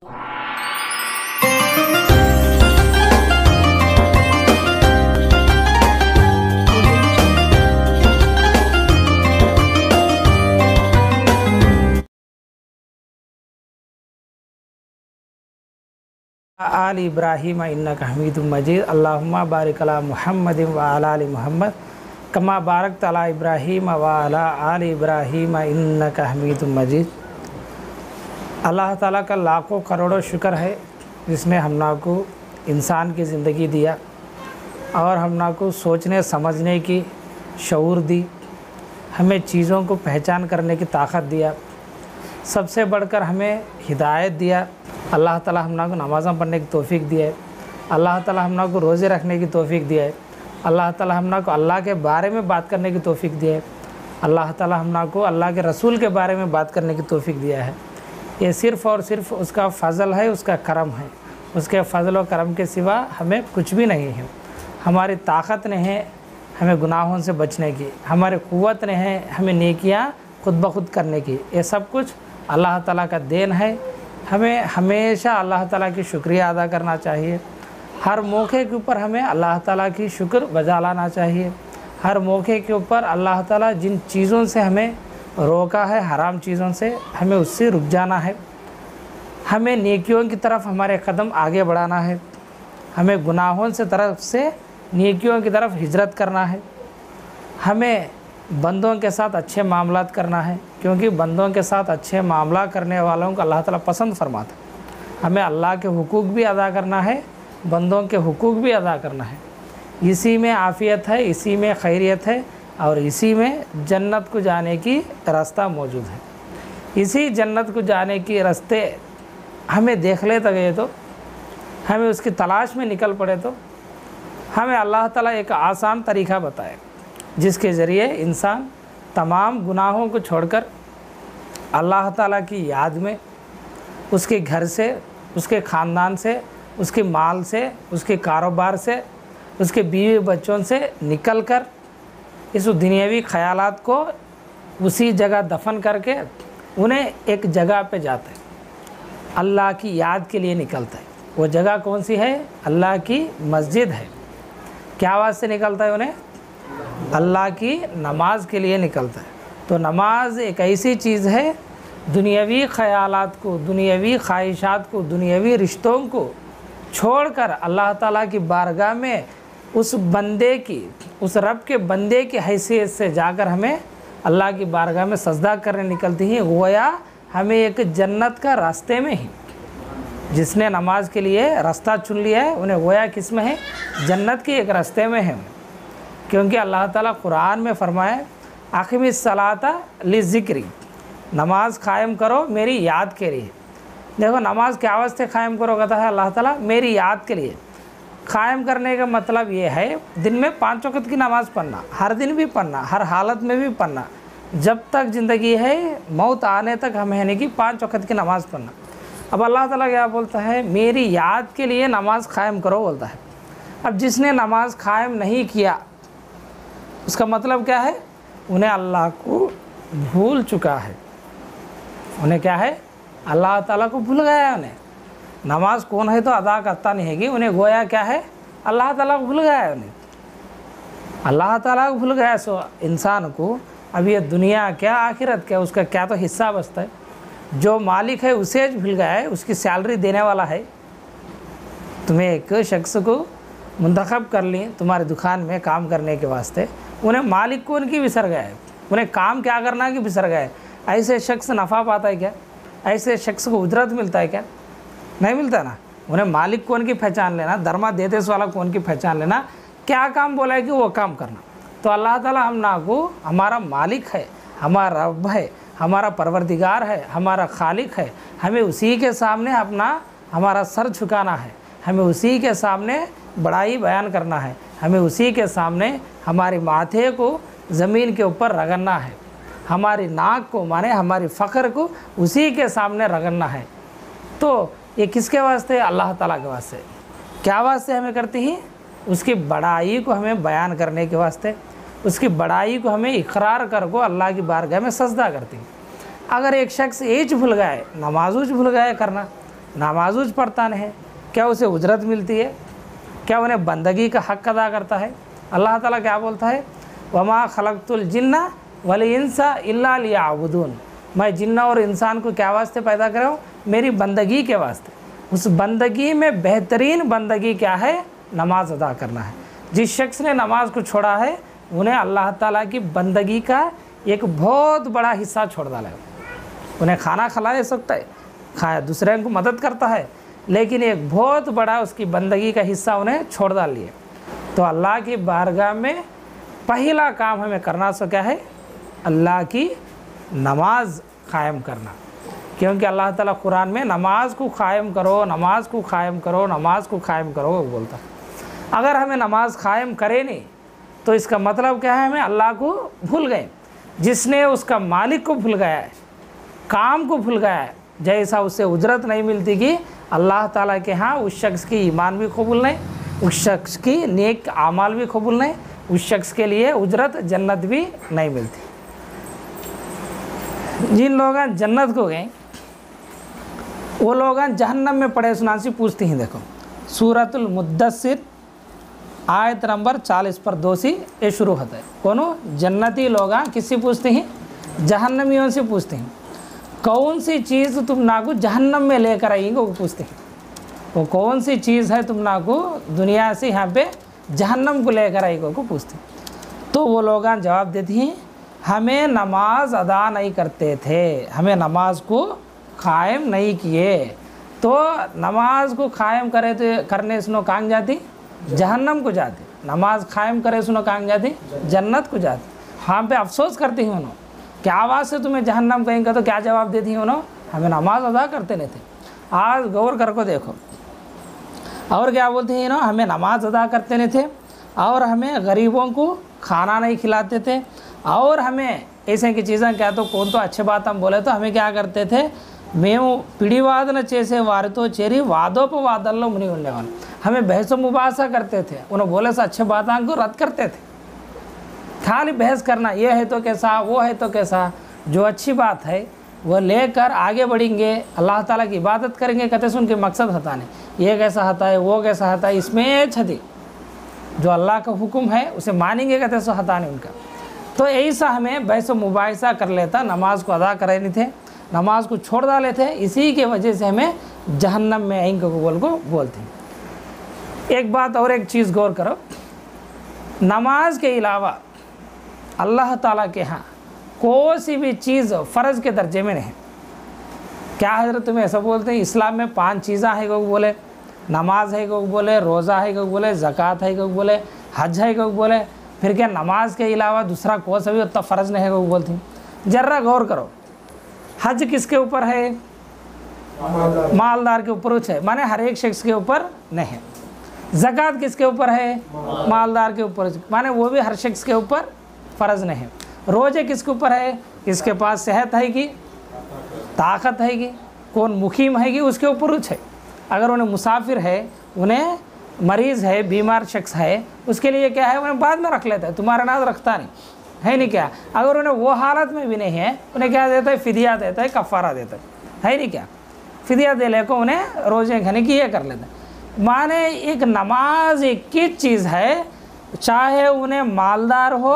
आल इब्राहीम इन्नका हमीदुम मजीद अल्लाहुम्मा बारिक अला मुहम्मदिन व अला आलि मुहम्मद कमा बारकत अला इब्राहीम व अला आलि इब्राहीम इन्नका हमीदुम मजीद। अल्लाह ताला का लाखों करोड़ों शुक्र है जिसने हमना को इंसान की ज़िंदगी दिया और हमना को सोचने समझने की शऊर दी, हमें चीज़ों को पहचान करने की ताकत दिया, सबसे बढ़कर हमें हिदायत दिया। अल्लाह ताला हमना को नमाज़ें पढ़ने की तौफीक दिया है, अल्लाह ताला हमना को रोज़े रखने की तौफीक दिया है, अल्लाह ताला हमना को अल्लाह के बारे में बात करने की तौफीक दिया है, अल्लाह ताला हमना को अल्लाह के रसूल के बारे में बात करने की तौफीक दिया है। ये सिर्फ़ और सिर्फ उसका फ़ज़ल है, उसका करम है। उसके फ़ज़ल और करम के सिवा हमें कुछ भी नहीं है। हमारी ताकत नहीं है हमें गुनाहों से बचने की, हमारी क़ुव्वत नहीं है हमें नेकियां खुद ब खुद करने की। ये सब कुछ अल्लाह ताला का देन है। हमें हमेशा अल्लाह ताला की शुक्रिया अदा करना चाहिए। हर मौके के ऊपर हमें अल्लाह ताला की शुक्र बजा लाना चाहिए। हर मौके के ऊपर अल्लाह ताला जिन चीज़ों से हमें रोका है, हराम चीज़ों से, हमें उससे रुक जाना है। हमें नेकियों की तरफ हमारे कदम आगे बढ़ाना है। हमें गुनाहों से तरफ से नेकियों की तरफ हिजरत करना है। हमें बंदों के साथ अच्छे मामलात करना है, क्योंकि बंदों के साथ अच्छे मामला करने वालों को अल्लाह ताला पसंद फरमाता है। हमें अल्लाह के हुकूक भी अदा करना है, बंदों के हुकूक भी अदा करना है। इसी में आफ़ियत है, इसी में खैरियत है और इसी में जन्नत को जाने की रास्ता मौजूद है। इसी जन्नत को जाने की रास्ते हमें देख लेते गए तो, हमें उसकी तलाश में निकल पड़े तो हमें अल्लाह ताला एक आसान तरीक़ा बताए जिसके ज़रिए इंसान तमाम गुनाहों को छोड़कर अल्लाह ताला की याद में, उसके घर से, उसके ख़ानदान से, उसके माल से, उसके कारोबार से, उसके बीवी बच्चों से निकलकर इस दुनियावी ख़यालात को उसी जगह दफन करके उन्हें एक जगह पे जाते हैं, अल्लाह की याद के लिए निकलता है। वो जगह कौन सी है? अल्लाह की मस्जिद है। क्या आवाज़ से निकलता है उन्हें? अल्लाह की नमाज के लिए निकलता है। तो नमाज एक ऐसी चीज़ है, दुनियावी ख़यालात को, दुनियावी ख्वाहिशात को, दुनियावी रिश्तों को छोड़कर अल्लाह ताला की बारगाह में उस बंदे की, उस रब के बंदे की हैसियत से जाकर हमें अल्लाह की बारगाह में सजदा करने निकलती हैं। गोया हमें एक जन्नत का रास्ते में ही, जिसने नमाज के लिए रास्ता चुन लिया है उन्हें गोया किस में है? जन्नत के एक रास्ते में है। क्योंकि अल्लाह ताला कुरान में फरमाए आक़िमिस सलाता लिज़िक्री, नमाज कायम करो मेरी याद के लिए। देखो नमाज क्या वास्ते कायम करो कहता है अल्लाह ताला? मेरी याद के लिए। कायम करने का मतलब ये है दिन में 5 वक़्त की नमाज़ पढ़ना, हर दिन भी पढ़ना, हर हालत में भी पढ़ना, जब तक ज़िंदगी है मौत आने तक हम है नहीं कि 5 वक़्त की नमाज़ पढ़ना। अब अल्लाह ताला क्या बोलता है? मेरी याद के लिए नमाज कायम करो बोलता है। अब जिसने नमाज कायम नहीं किया उसका मतलब क्या है? उन्हें अल्लाह को भूल चुका है। उन्हें क्या है? अल्लाह ताला को भूल गया है। उन्हें नमाज कौन है तो अदा करता नहीं है कि उन्हें गोया क्या है? अल्लाह ताला को भूल गया है। उन्हें अल्लाह ताला को भूल गया। सो इंसान को अब ये दुनिया क्या आखिरत क्या, उसका क्या तो हिस्सा बचता है। जो मालिक है उसे भूल गया है, उसकी सैलरी देने वाला है। तुम्हें एक शख्स को मुंतखब कर ली तुम्हारी दुकान में काम करने के वास्ते, उन्हें मालिक को उनकी बिसर गया है, उन्हें काम क्या करना है कि बिसर गए। ऐसे शख्स नफ़ा पाता है क्या? ऐसे शख्स को उजरत मिलता है क्या? नहीं मिलता ना। उन्हें मालिक कौन की पहचान लेना, दरमा देते वाला कौन की पहचान लेना, क्या काम बोला है कि वो काम करना। तो अल्लाह ताला हम ना को हमारा मालिक है, हमारा रब है, हमारा परवरदिगार है, हमारा खालिक है। हमें उसी के सामने अपना हमारा सर झुकाना है, हमें उसी के सामने बड़ाई बयान करना है, हमें उसी के सामने हमारे माथे को ज़मीन के ऊपर रगड़ना है, हमारी नाक को माने हमारी फ़ख्र को उसी के सामने रगड़ना है। तो ये किसके वास्ते? अल्लाह ताला के वास्ते। क्या वास्ते हमें करती हैं? उसकी बड़ाई को हमें बयान करने के वास्ते, उसकी बड़ाई को हमें इकरार कर को अल्लाह की बारगाह में सजदा करती हैं। अगर एक शख्स एज भूल गया, नमाज़ भूल गया करना, नमाज़ पढ़ता नहीं, क्या उसे उजरत मिलती है? क्या उन्हें बंदगी का हक़ अदा करता है? अल्लाह ताला क्या बोलता है? वमा खलक़तुल जिन्ना वल इंसा इल्ला लियअबुदून, मैं जिन्ना और इंसान को क्या वास्ते पैदा कर रहा हूँ? मेरी बंदगी के वास्ते। उस बंदगी में बेहतरीन बंदगी क्या है? नमाज अदा करना है। जिस शख्स ने नमाज को छोड़ा है उन्हें अल्लाह ताला की बंदगी का एक बहुत बड़ा हिस्सा छोड़ डाला है। उन्हें खाना खिला सकता है, खाया, दूसरे को मदद करता है, लेकिन एक बहुत बड़ा उसकी बंदगी का हिस्सा उन्हें छोड़ डाल लिए। तो अल्लाह की बारगाह में पहला काम हमें करना सो क्या है? अल्लाह की नमाज कायम करना। क्योंकि अल्लाह ताला कुरान में नमाज को कायम करो, नमाज को कायम करो, नमाज को कायम करो वो बोलता है। अगर हमें नमाज कायम करे नहीं तो इसका मतलब क्या है? हमें अल्लाह को भूल गए। जिसने उसका मालिक को भूल गया है, काम को भूल गया है, जैसा उससे उजरत नहीं मिलती कि अल्लाह ताला के यहाँ उस शख्स की ईमान भी कबूल नहीं, उस शख्स की नेक आमाल भी कबूल नहीं, उस शख्स के लिए उजरत जन्नत भी नहीं मिलती। जिन लोग जन्नत को गए वो लोग जहन्नम में पड़े सुनासी पूछती हैं। देखो सूरतुल मुद्दस्सिर आयत नंबर 40 पर 2 से ये शुरू होता है। कोनो जन्नती लोग किससे पूछते हैं? जहन्नमियों से पूछते हैं, कौन सी चीज़ तुम ना को जहन्नम में लेकर आएंगे? वो पूछते हैं, वो कौन सी चीज़ है तुम ना को दुनिया से यहाँ पे जहन्नम को लेकर आएंगे? को पूछते हैं। तो वो लोग जवाब देते हैं, हमें नमाज अदा नहीं करते थे, हमें नमाज को कायम नहीं किए। तो नमाज को कायम करे तो करने सुनो कहाँ जाती? जहन्नम को जाती। नमाज कायम करे सुनो कहाँ जाती? जन्नत को जाती। हाँ पे अफसोस करती हैं उन्होंने, क्या आवाज़ से तुम्हें जहन्नम कहेंगे? तो क्या जवाब देती हैं उन्होंने? हमें नमाज अदा करते नहीं थे। आज गौर कर को देखो, और क्या बोलते हैं ना? हमें नमाज अदा करते नहीं थे, और हमें गरीबों को खाना नहीं खिलाते थे, और हमें ऐसे की चीज़ें क्या तो कौन तो अच्छी बात हम बोले तो हमें क्या करते थे? మేము పిడివాదన చేసే వారితో చేరి वादोपवादल्लो मुनि ఉండేవాళ్ళు। हमें बहस मुबासा करते थे, उन्हें बोले से अच्छे बातों को रद्द करते थे। खाली बहस करना, ये है तो कैसा, वो है तो कैसा। जो अच्छी बात है वो लेकर आगे बढ़ेंगे, अल्लाह ताला की इबादत करेंगे, कहते सुन के मकसद हता नहीं, ये कैसा हता है, वो कैसा हता है, इसमें छती जो अल्लाह का हुक्म है उसे मानेंगे, कहते सो हता नहीं उनका। तो ऐसा हमें बहस मुबासा कर लेता, नमाज को अदा करे नहीं थे, नमाज को छोड़ डाले थे, इसी के वजह से हमें जहन्नम में आएंगे को बोलते हैं। एक बात और एक चीज़ गौर करो, नमाज के अलावा अल्लाह ताला के यहाँ कोई सी भी चीज़ फ़र्ज़ के दर्जे में नहीं। क्या हजरत तुम्हें ऐसा बोलते हैं? इस्लाम में 5 चीज़ें हैं को बोले, नमाज है को बोले, रोज़ा है को बोले, ज़कात है को बोले, हज है को बोले, फिर क्या नमाज के अलावा दूसरा कोई सा भी उतना फ़र्ज़ नहीं है को बोलते हैं? जर्रा गौर करो, हज किसके ऊपर है? मालदार के ऊपर है, माने हर एक शख्स के ऊपर नहीं है। ज़कात किसके ऊपर है? मालदार के ऊपर, माने वो भी हर शख्स के ऊपर फ़र्ज़ नहीं है। रोज़े किसके ऊपर है? किसके पास सेहत है कि ताकत है कि कौन मुकीम है कि उसके ऊपर है। अगर उन्हें मुसाफिर है, उन्हें मरीज़ है, बीमार शख्स है, उसके लिए क्या है? उन्हें बाद में रख लेता है, तुम्हारा नाज रखता नहीं है नहीं क्या? अगर उन्हें वो हालत में भी नहीं है, उन्हें क्या देता है? फ़िदिया देता है, कफ़ारा देता है नहीं क्या? फ़िदिया दे ले को उन्हें रोज़े खाने की ये कर लेता है। माने एक नमाज एक किस चीज़ है, चाहे उन्हें मालदार हो,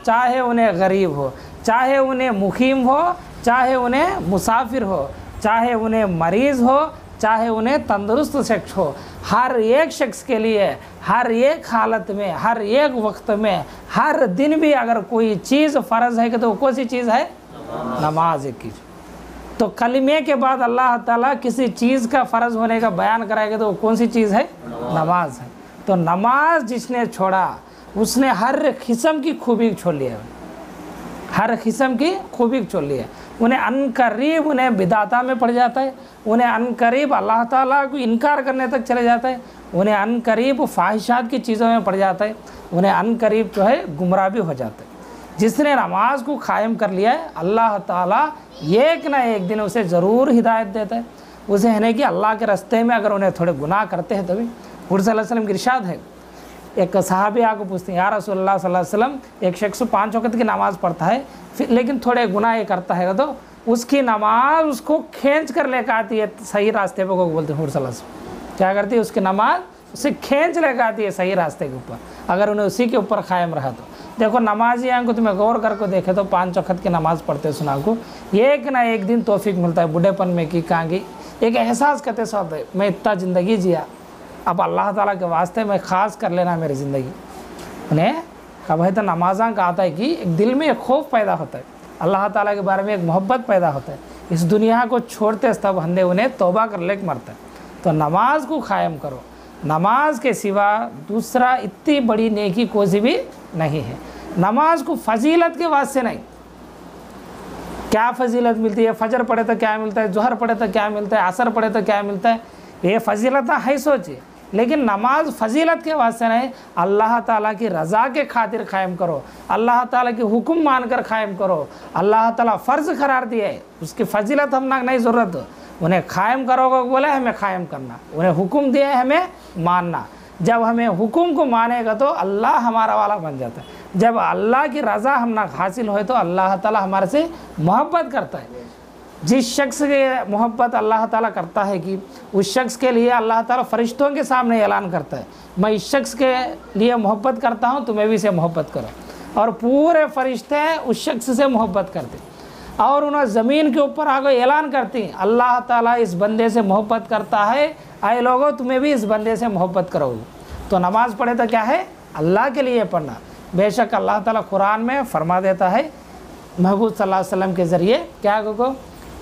चाहे उन्हें गरीब हो, चाहे उन्हें मुकीम हो, चाहे उन्हें मुसाफिर हो, चाहे उन्हें मरीज़ हो, चाहे उन्हें तंदुरुस्त शख्स हो, हर एक शख्स के लिए हर एक हालत में, हर एक वक्त में, हर दिन भी अगर कोई चीज़ फ़र्ज़ है कि तो कौन सी चीज़ है? नमाज की। तो कलिमे के बाद अल्लाह ताला किसी चीज़ का फ़र्ज़ होने का बयान कराएगा तो कौन सी चीज़ है? नमाज है। तो नमाज जिसने छोड़ा उसने हर किस्म की खूबी छोड़ लिया, हर किस्म की खूबी छोड़ लिया। उन्हें अनकरीब उन्हें बिदाता में पड़ जाता है, उन्हें अनकरीब अल्लाह ताला को इनकार करने तक चले जाता है, उन्हें अनकरीब फ़ाहिशात की चीज़ों में पड़ जाता है, उन्हें अनकरीब जो है गुमराह भी हो जाता है। जिसने नमाज को कायम कर लिया है, अल्लाह ताला एक ना एक दिन उसे ज़रूर हिदायत देता है। उसे है नहीं कि अल्लाह के रास्ते में अगर उन्हें थोड़े गुनाह करते हैं तभी। हुज़ूर सल्लल्लाहु अलैहि वसल्लम की इरशाद है, एक सहाबी आको पूछते हैं, या रसूलल्लाह सल्लल्लाहु अलैहि वसल्लम, एक शख्स 5 वक्त की नमाज़ पढ़ता है, फिर लेकिन थोड़े गुनाह ये करता है तो उसकी नमाज उसको खींच कर लेकर आती है सही रास्ते पे, को बोलते हैं हुरसलस। क्या करती है? उसकी नमाज उसे खींच लेकर आती है सही रास्ते के ऊपर, अगर उन्हें उसी के ऊपर कायम रहा तो। देखो नमाजी को तुम्हें गौर करके देखे तो 5 वक्त की नमाज पढ़ते सुना को एक ना एक दिन तौफीक मिलता है बुढ़ेपन में कि कहाँ की एक एहसास करते साथ है मैं इतना ज़िंदगी जिया, अब अल्लाह ताला के वास्ते मैं ख़ास कर लेना मेरी ज़िंदगी। उन्हें कब है तो नमाज़ां का आता है कि एक दिल में एक खौफ पैदा होता है, अल्लाह ताला के बारे में एक मोहब्बत पैदा होता है। इस दुनिया को छोड़ते तब बंदे उन्हें तौबा कर ले मरता है। तो नमाज को कायम करो, नमाज के सिवा दूसरा इतनी बड़ी नेकी कोई सी भी नहीं है। नमाज को फजीलत के वास्ते नहीं, क्या फजीलत मिलती है? फजर पढ़े तो क्या मिलता है, जोहर पढ़े तो क्या मिलता है, असर पढ़े तो क्या मिलता है, ये फजीलत है सोचिए। लेकिन नमाज फजीलत के वास्ते नहीं, अल्लाह ताला की रज़ा के खातिर कायम करो, अल्लाह ताला की हुक्म मानकर कायम करो। अल्लाह ताला फ़र्ज़ करार दिया है, उसकी फजीलत हम ना नहीं ज़रूरत, उन्हें कायम करोगे बोला है हमें कायम करना, उन्हें हुक्म दिया है हमें मानना। जब हमें हुक्म को मानेगा तो अल्लाह हमारा वाला बन जाता है। जब अल्लाह की रज़ा हम ना हासिल हो तो अल्लाह ताला हमारे से मोहब्बत करता है। जिस शख्स के मोहब्बत अल्लाह ताला करता है कि उस शख्स के लिए अल्लाह ताला फरिश्तों के सामने ऐलान करता है, मैं इस शख्स के लिए मोहब्बत करता हूँ, तुम्हें भी से मोहब्बत करो। और पूरे फरिश्ते उस शख्स से मोहब्बत करते और उन्हें ज़मीन के ऊपर आगे ऐलान करती, अल्लाह ताला इस बंदे से मोहब्बत करता है, आए लोगों तुम्हें भी इस बंदे से मोहब्बत करोगे। तो नमाज़ पढ़े तो क्या है? अल्लाह के लिए पढ़ना। बेशक अल्लाह ताला कुरान में फरमा देता है महबूब सल्लल्लाहु अलैहि वसल्लम के ज़रिए, क्या को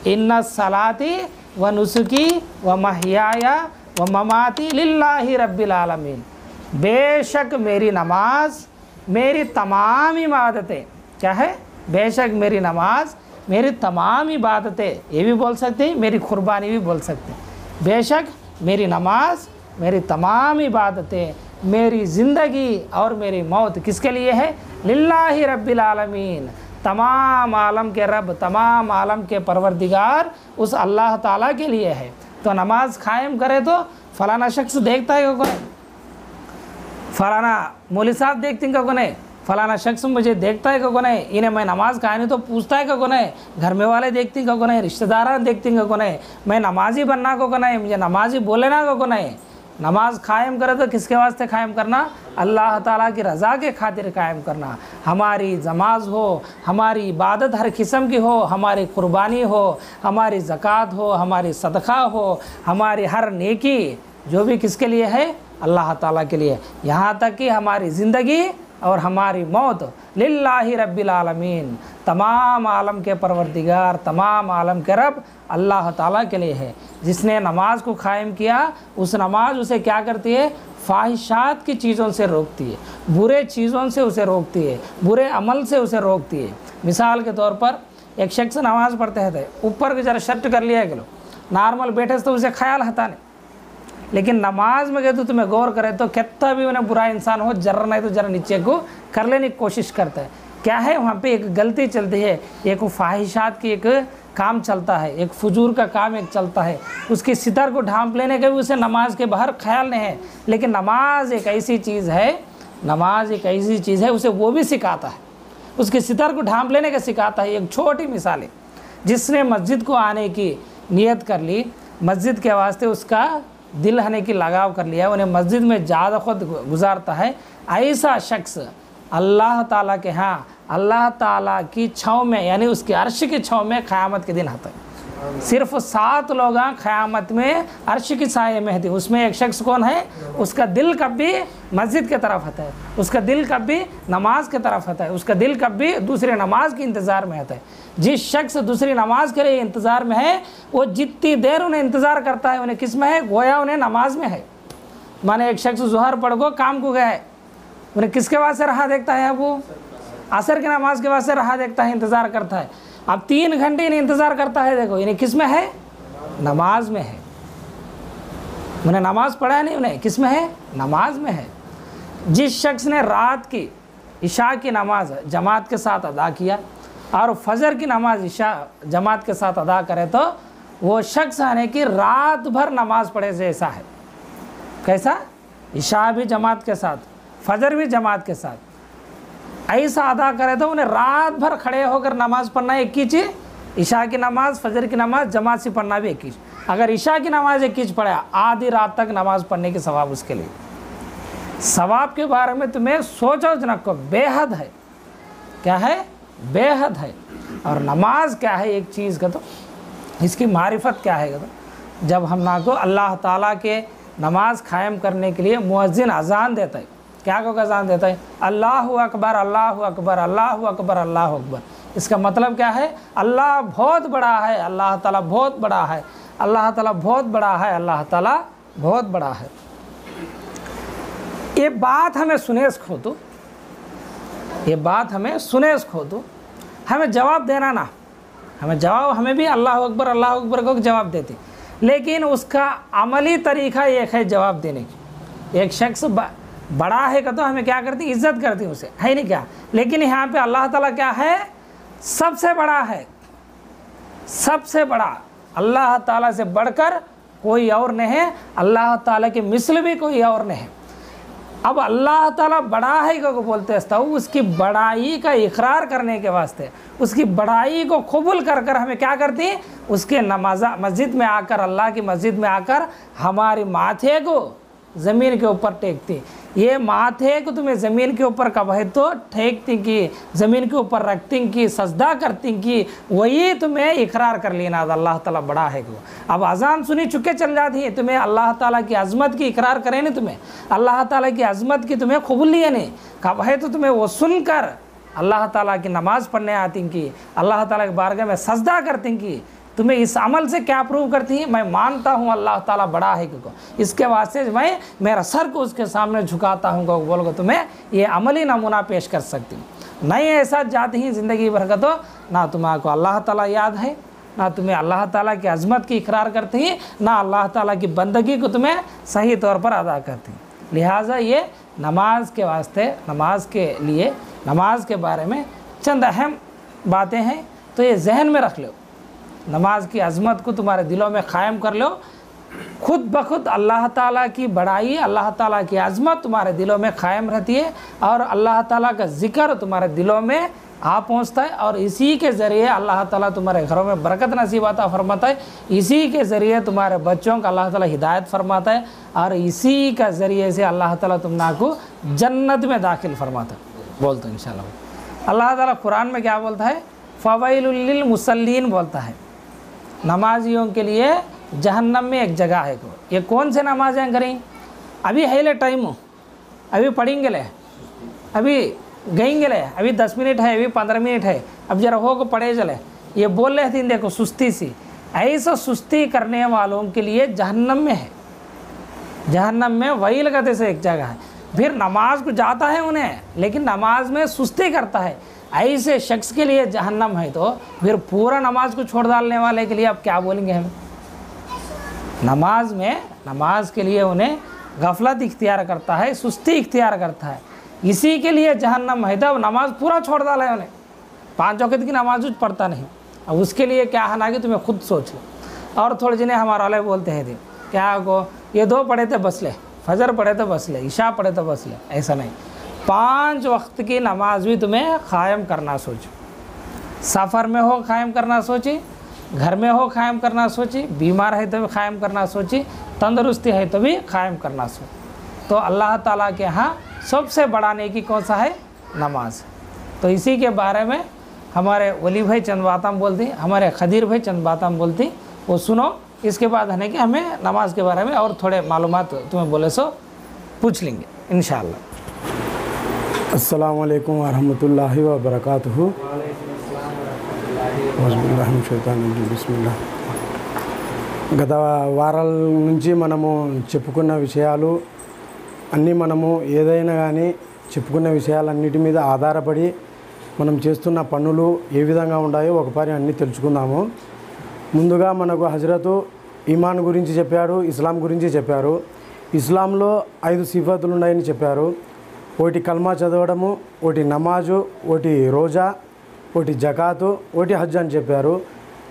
इन्ना सलाती व नुसुकी व महयाया व ममाती लिल्लाहि रब्बिल आलमीन। बेशक मेरी नमाज, मेरी तमाम इबादतें, क्या है? बेशक मेरी नमाज, मेरी तमाम इबादतें, ये भी बोल सकते हैं, मेरी कुर्बानी भी बोल सकते हैं। बेशक मेरी नमाज, मेरी तमाम इबादतें, मेरी ज़िंदगी और मेरी मौत किसके लिए है? लिल्लाहि रब्बिल आलमीन, तमाम आलम के रब, तमाम आलम के परवरदिगार उस अल्लाह ताला के लिए है। तो नमाज कायम करे तो फलाना शख्स देखता है को नहीं, फलाना मौलवी साहब देखते हैं को नहीं, फलाना शख्स मुझे देखता है को नहीं, इन्हें मैं नमाज कायम तो पूछता है को नहीं, घर में वाले देखते हैं को नहीं, रिश्तेदार देखते हैं को नहीं, मैं नमाजी बनना को नहीं, मुझे नमाजी बोलेना को नहीं। नमाज कायम करे तो किसके वास्ते कायम करना? अल्लाह ताला की रज़ा के खातिर कायम करना। हमारी नमाज हो, हमारी इबादत हर किस्म की हो, हमारी कुर्बानी हो, हमारी ज़कात हो, हमारी सदका हो, हमारी हर नेकी जो भी किसके लिए है? अल्लाह ताला के लिए। यहाँ तक कि हमारी ज़िंदगी और हमारी मौत लिल्लाहि रब्बिल आलमीन, तमाम आलम के परवरदिगार, तमाम आलम के रब अल्लाह ताला के लिए है। जिसने नमाज को कायम किया, उस नमाज उसे क्या करती है? फ़ाहिशात की चीज़ों से रोकती है, बुरे चीज़ों से उसे रोकती है, बुरे अमल से उसे रोकती है। मिसाल के तौर पर एक शख्स नमाज़ पढ़ते थे, ऊपर की जरा शर्ट कर लिया गया, नॉर्मल बैठे तो उसे ख्याल हता नहीं, लेकिन नमाज में गए तो तुम्हें गौर करे तो कितना भी उन्हें बुरा इंसान हो, जरा नहीं तो जरा नीचे को कर लेने की कोशिश करता है। क्या है? वहाँ पे एक गलती चलती है, एक फ़ाहिशात की एक काम चलता है, एक फजूर का काम एक चलता है, उसकी सितर को ढांप लेने का भी उसे नमाज के बाहर ख्याल नहीं है। लेकिन नमाज एक ऐसी चीज़ है, नमाज एक ऐसी चीज़ है, उसे वो भी सिखाता है, उसकी सितर को ढांप लेने का सिखाता है। एक छोटी मिसाल है, जिसने मस्जिद को आने की नियत कर ली, मस्जिद के वास्ते उसका दिल आने की लगाव कर लिया, उन्हें मस्जिद में ज़्यादा खुद गुजारता है, ऐसा शख्स अल्लाह ताला के यहाँ अल्लाह ताला की छाँव में, यानी उसकी अर्श की छाँव में क़यामत के दिन आता है। सिर्फ 7 लोग क़यामत में अर्श की साये में थे, उसमें एक शख्स कौन है? उसका दिल कब भी मस्जिद की तरफ आता है, उसका दिल कब भी नमाज की तरफ आता है, उसका दिल कब भी दूसरी नमाज के इंतज़ार में आता है। जिस शख्स दूसरी नमाज के लिए इंतज़ार में है, वो जितनी देर उन्हें इंतज़ार करता है उन्हें किस में है? गोया उन्हें नमाज में है। माने एक शख्स ज़ोहर पढ़ को काम को गया है, उन्हें किसके वास्ते रहा देखता है? अब वो असर की नमाज के वास्ते रहा देखता है, इंतज़ार करता है। अब 3 घंटे इन्हें इंतज़ार करता है, देखो इन्हें किस में है? नमाज में है। उन्हें नमाज पढ़ा है नहीं, उन्हें किस में है? नमाज में है। जिस शख्स ने रात की इशा की नमाज जमात के साथ अदा किया और फजर की नमाज इशा जमात के साथ अदा करे तो वो शख्स है कि रात भर नमाज पढ़े जैसा है। कैसा? इशा भी जमात के साथ, फजर भी जमात के साथ ऐसा अदा करे तो उन्हें रात भर खड़े होकर नमाज पढ़ना एक ही चीज़ इशा की नमाज़, फजर की नमाज़ जमात से पढ़ना भी 21। अगर इशा की नमाज़ 21 पढ़ा, आधी रात तक नमाज़ पढ़ने के सवाब उसके लिए। सवाब के बारे में तुम्हें सोचो जनक को, बेहद है। क्या है? बेहद है। और नमाज क्या है एक चीज़ का, तो इसकी मारिफत क्या है, तो जब हम ना को अल्लाह ताला के नमाज कायम करने के लिए मुअज्जिन अजान देता है, क्या को अजान देता है? अल्लाहु अकबर, अल्लाहु अकबर, अल्लाहु अकबर, अल्लाहु अकबर। इसका मतलब क्या है? अल्लाह बहुत बड़ा है, अल्लाह ताला बहुत बड़ा है, अल्लाह ताला बहुत बड़ा है, अल्लाह ताला बहुत बड़ा है। ये बात हमें सुनेस खो तो, ये बात हमें सुनेस खो तो हमें जवाब देना ना, हमें जवाब, हमें भी अल्लाह अकबर को जवाब देती, लेकिन उसका अमली तरीका एक है जवाब देने की। एक शख्स बड़ा है का तो हमें क्या करती, इज्जत करती उसे, है नहीं क्या? लेकिन यहाँ पे अल्लाह ताला क्या है? सबसे बड़ा है, सबसे बड़ा। अल्लाह ताला से बढ़कर कोई और नहीं है, अल्लाह ताला के मिसल भी कोई और नहीं है। अब अल्लाह ताला बड़ा है को बोलते हैं, उसकी बड़ाई का इकरार करने के वास्ते, उसकी बड़ाई को कबूल कर कर हमें क्या करती है? उसके नमाजा मस्जिद में आकर, अल्लाह की मस्जिद में आकर हमारी माथे को ज़मीन के ऊपर टेकती। ये माथे को तुम्हें ज़मीन के ऊपर कब है तो टेकती की, ज़मीन के ऊपर रखती की, सजदा करती की, वही तुम्हें इकरार कर लेना अल्लाह ताला बड़ा है को। अब अजान सुनी चुके चल जाती है, तुम्हें अल्लाह ताला की अज़मत की इकरार करें नहीं, तुम्हें अल्लाह ताला की अज़मत की तुम्हें कबूल नहीं है नहीं, कब है तो तुम्हें वो सुनकर अल्लाह ताला की नमाज़ पढ़ने आती की, अल्लाह ताला के बारगाह में सजदा करती की। तुम्हें इस अमल से क्या प्रूव करती है? मैं मानता हूँ अल्लाह ताला बड़ा है को, इसके वास्ते मैं मेरा सर को उसके सामने झुकाता हूँ को बोल को तुम्हें ये अमली नमूना पेश कर सकती हूँ। नहीं ऐसा जाती ही ज़िंदगी भर का, तो ना तुम्हारे अल्लाह ताला याद है, ना तुम्हें अल्लाह ताला की अज़मत की इकरार करती हैं, ना अल्लाह ताला की बंदगी को तुम्हें सही तौर पर अदा करती। लिहाजा ये नमाज के वास्ते, नमाज के लिए, नमाज के बारे में चंद अहम बातें हैं, तो ये जहन में रख लो। नमाज की अज़मत को तुम्हारे दिलों में क़ायम कर लो, खुद ब खुद अल्लाह ताला की बड़ाई, अल्लाह ताला की अज़मत तुम्हारे दिलों में क़ायम रहती है, और अल्लाह ताला का ज़िक्र तुम्हारे दिलों में आ पहुँचता है, और इसी के ज़रिए अल्लाह ताला तुम्हारे घरों में बरकत नसीब अता फरमाता है, इसी के ज़रिए तुम्हारे बच्चों का अल्लाह ताला हिदायत फरमाता है, और इसी का ज़रिए से अल्लाह ताला तुमना को जन्नत में दाखिल फरमाता है। बोल तो इंशाअल्लाह अल्लाह ताला कुरान में क्या बोलता है? फ़वैलुल लिल मुसल्लीन बोलता है, नमाजियों के लिए जहन्नम में एक जगह है को। ये कौन से नमाजें करें? अभी है ले टाइम, अभी पढ़ेंगे ले, अभी गएंगे ले, अभी 10 मिनट है, अभी 15 मिनट है, अब जरा हो को पढ़े चले। ये बोल रहे थे देखो सुस्ती सी, ऐसा सुस्ती करने वालों के लिए जहन्नम में है, जहन्नम में वही लगाते से एक जगह है। फिर नमाज को जाता है उन्हें, लेकिन नमाज में सुस्ती करता है, ऐसे शख्स के लिए जहन्नम है। तो फिर पूरा नमाज को छोड़ डालने वाले के लिए अब क्या बोलेंगे हम? नमाज में, नमाज के लिए उन्हें गफलत इख्तियार करता है, सुस्ती इख्तियार करता है, इसी के लिए जहन्नम है। तो अब नमाज पूरा छोड़ डाला है उन्हें, 5 वक़्त की नमाज पढ़ता नहीं। अब उसके लिए क्या है ना कि तुम्हें खुद सोच लो। और थोड़े जिन्हें हमारे वाले बोलते हैं थे क्या को, ये 2 पढ़े थे बस ले, फजर पढ़े तो बस ले, इशा पढ़े तो बस ले, ऐसा नहीं। 5 वक्त की नमाज भी तुम्हें क़ायम करना सोचो। सफ़र में हो क़ायम करना सोची, घर में हो क़ायम करना सोची, बीमार है तो भी क़ायम करना सोची, तंदुरुस्ती है तो भी क़ायम करना सोची। तो अल्लाह ताला के यहाँ सबसे बड़ा नेकी कौन सा है? नमाज। तो इसी के बारे में हमारे वली भाई चंद बातें बोलती, हमारे खदीर भाई चंद बातें बोलती, वो सुनो। इसके बाद है कि हमें नमाज के बारे में और थोड़े मालूमात तुम्हें बोले सो पूछ लेंगे इंशाअल्लाह। अस्सलामु अलैकुम वरहमतुल्लाहि वबरकातुहू। బిస్మిల్లాహ్. గత వారాల నుంచి మనము చెప్పుకున్న విషయాలు అన్నీ, మనము ఏదైనా కానీ చెప్పుకున్న విషయాలన్నిటి మీద ఆధారపడి మనం చేస్తున్న పనులు ఏ విధంగా ఉన్నాయో ఒకసారి అన్నీ తెలుసుకుందాము. ముందుగా మనకు హజరతు ఈమాన్ గురించి చెప్పారు, ఇస్లాం గురించి చెప్పారు. ఇస్లాంలో 5 సిఫాతులు ఉన్నాయని చెప్పారు. ఒకటి కల్మా చదవడము, ఒకటి నమాజు, ఒకటి రోజా, ఒకటి జకాతు, ఒకటి హజ్ అని చెప్పారు.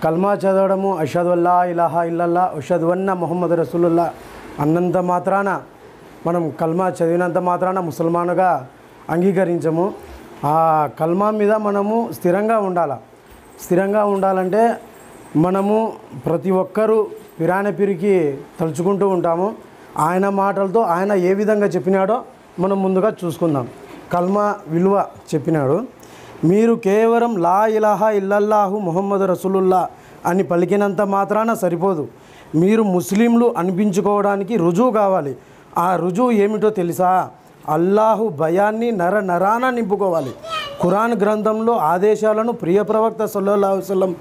కల్మా చదవడము అషహదు అల్లా ఇలాహా ఇల్లల్లా అషహదు అన్న ముహమ్మద్ రసూలుల్లా అన్నంత మాత్రాన, మనం కల్మా చదివినంత మాత్రాన ముసల్మానుగా అంగీకరించము. ఆ కల్మా మీద మనము స్థిరంగా ఉండాలి. స్థిరంగా ఉండాలంటే మనము ప్రతి ఒక్కరూ పిరానపిరికి తలుచుకుంటూ ఉంటాము. ఆయన మాటలతో ఆయన ఏ విధంగా చెప్పినాడో మనం ముందుగా చూసుకుందాం. కల్మా విలువ చెప్పినాడు. మీరు కేవలం లా ఇలాహా ఇల్లల్లాహు ముహమ్మద్ రసూలుల్లా అని పలికినంత మాత్రాన సరిపోదు. మీరు ముస్లింలు అనిపించుకోవడానికి రుజువు కావాలి. ఆ రుజువు ఏమిటో తెలుసా? అల్లాహు భయాన్ని నరాన నింపుకోవాలి. ఖురాన్ గ్రంథంలో ఆదేశాలను ప్రియ ప్రవక్త సల్లల్లాహు అలైహి వసల్లం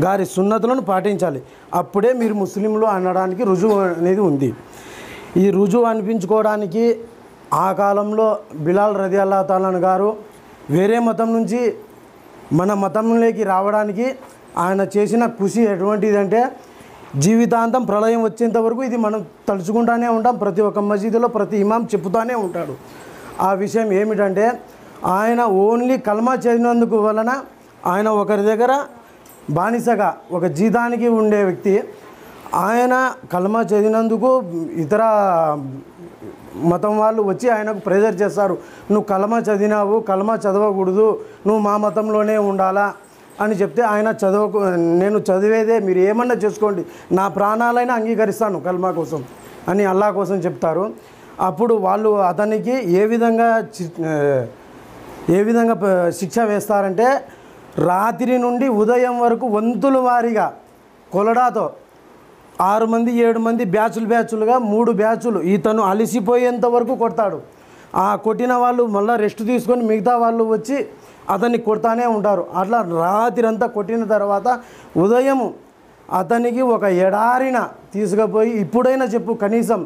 గారి సున్నతులను పాటించాలి. అప్పుడే మీరు ముస్లింలు అనడానికి రుజువు అనేది ఉంది. ఈ రుజువు అనిపించుకోవడానికి ఆ కాలంలో బిలాల్ రదియల్లాహు తాలా గారు వేరే మతం నుంచి మన మతంలోకి రావడానికి ఆయన చేసిన కృషి ఎటువంటిదంటే జీవితాంతం ప్రళయం వచ్చేంత వరకు ఇది మనం తలుచుకుంటూనే ఉంటాం. ప్రతి ఒక్క మసీదులో ప్రతి ఇమాం చెప్తూనే ఉంటాడు. ఆ విషయం ఏమిటంటే ఆయన ఓన్లీ కల్మా చదివినందుకు వలన ఆయన ఒకరి దగ్గర బానిసగా ఒక జీతానికి ఉండే వ్యక్తి. ఆయన కల్మా చదివినందుకు ఇతర మతం వాళ్ళు వచ్చి ఆయనకు ప్రెజర్ చేస్తారు. నువ్వు కల్మా చదివినావు, కల్మా చదవకూడదు, నువ్వు మా మతంలోనే ఉండాలా అని చెప్తే ఆయన నేను చదివేదే, మీరు ఏమన్నా చేసుకోండి, నా ప్రాణాలైనా అంగీకరిస్తాను కల్మా కోసం అని అల్లా కోసం చెప్తారు. అప్పుడు వాళ్ళు అతనికి ఏ విధంగా శిక్ష వేస్తారంటే రాత్రి నుండి ఉదయం వరకు వంతుల వారీగా కొలడాతో 6 మంది 7 మంది బ్యాచులుగా 3 బ్యాచులు ఇతను అలసిపోయేంత వరకు కొడతాడు. ఆ కొట్టిన వాళ్ళు మళ్ళీ రెస్ట్ తీసుకొని మిగతా వాళ్ళు వచ్చి అతన్ని కొడతానే ఉంటారు. అట్లా రాత్రి అంతా కొట్టిన తర్వాత ఉదయం అతనికి ఒక ఎడారిన తీసుకుపోయి ఇప్పుడైనా చెప్పు కనీసం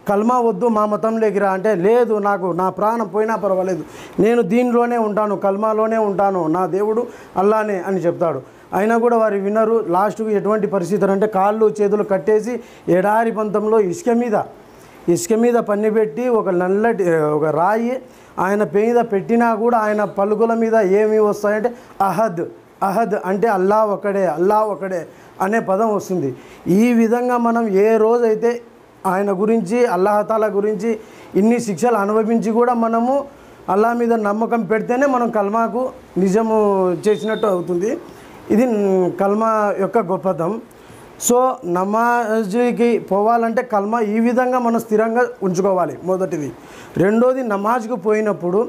కల్మా వద్దు మా మతంలోకి రా అంటే, లేదు నాకు నా ప్రాణం పోయినా పర్వాలేదు, నేను దీనిలోనే ఉంటాను, కల్మాలోనే ఉంటాను, నా దేవుడు అల్లానే అని చెప్తాడు. అయినా కూడా వారు వినరు. లాస్ట్కు ఎటువంటి పరిస్థితులు అంటే కాళ్ళు చేతులు కట్టేసి ఎడారి పంతంలో ఇసుక మీద పన్ని పెట్టి ఒక రాయి ఆయన మీద పెట్టినా కూడా ఆయన పలుకుల మీద ఏమి వస్తాయంటే అహద్ అంటే అల్లా ఒకడే అనే పదం వస్తుంది. ఈ విధంగా మనం ఏ రోజైతే ఆయన గురించి అల్లాహతాలా గురించి ఇన్ని శిక్షలు అనుభవించి కూడా మనము అల్లా మీద నమ్మకం పెడితేనే మనం కల్మాకు నిజము చేసినట్టు అవుతుంది. ఇది కల్మా యొక్క గొప్పతనం. సో నమాజ్కి పోవాలంటే కల్మా ఈ విధంగా మనం స్థిరంగా ఉంచుకోవాలి, మొదటిది. రెండోది, నమాజ్కు పోయినప్పుడు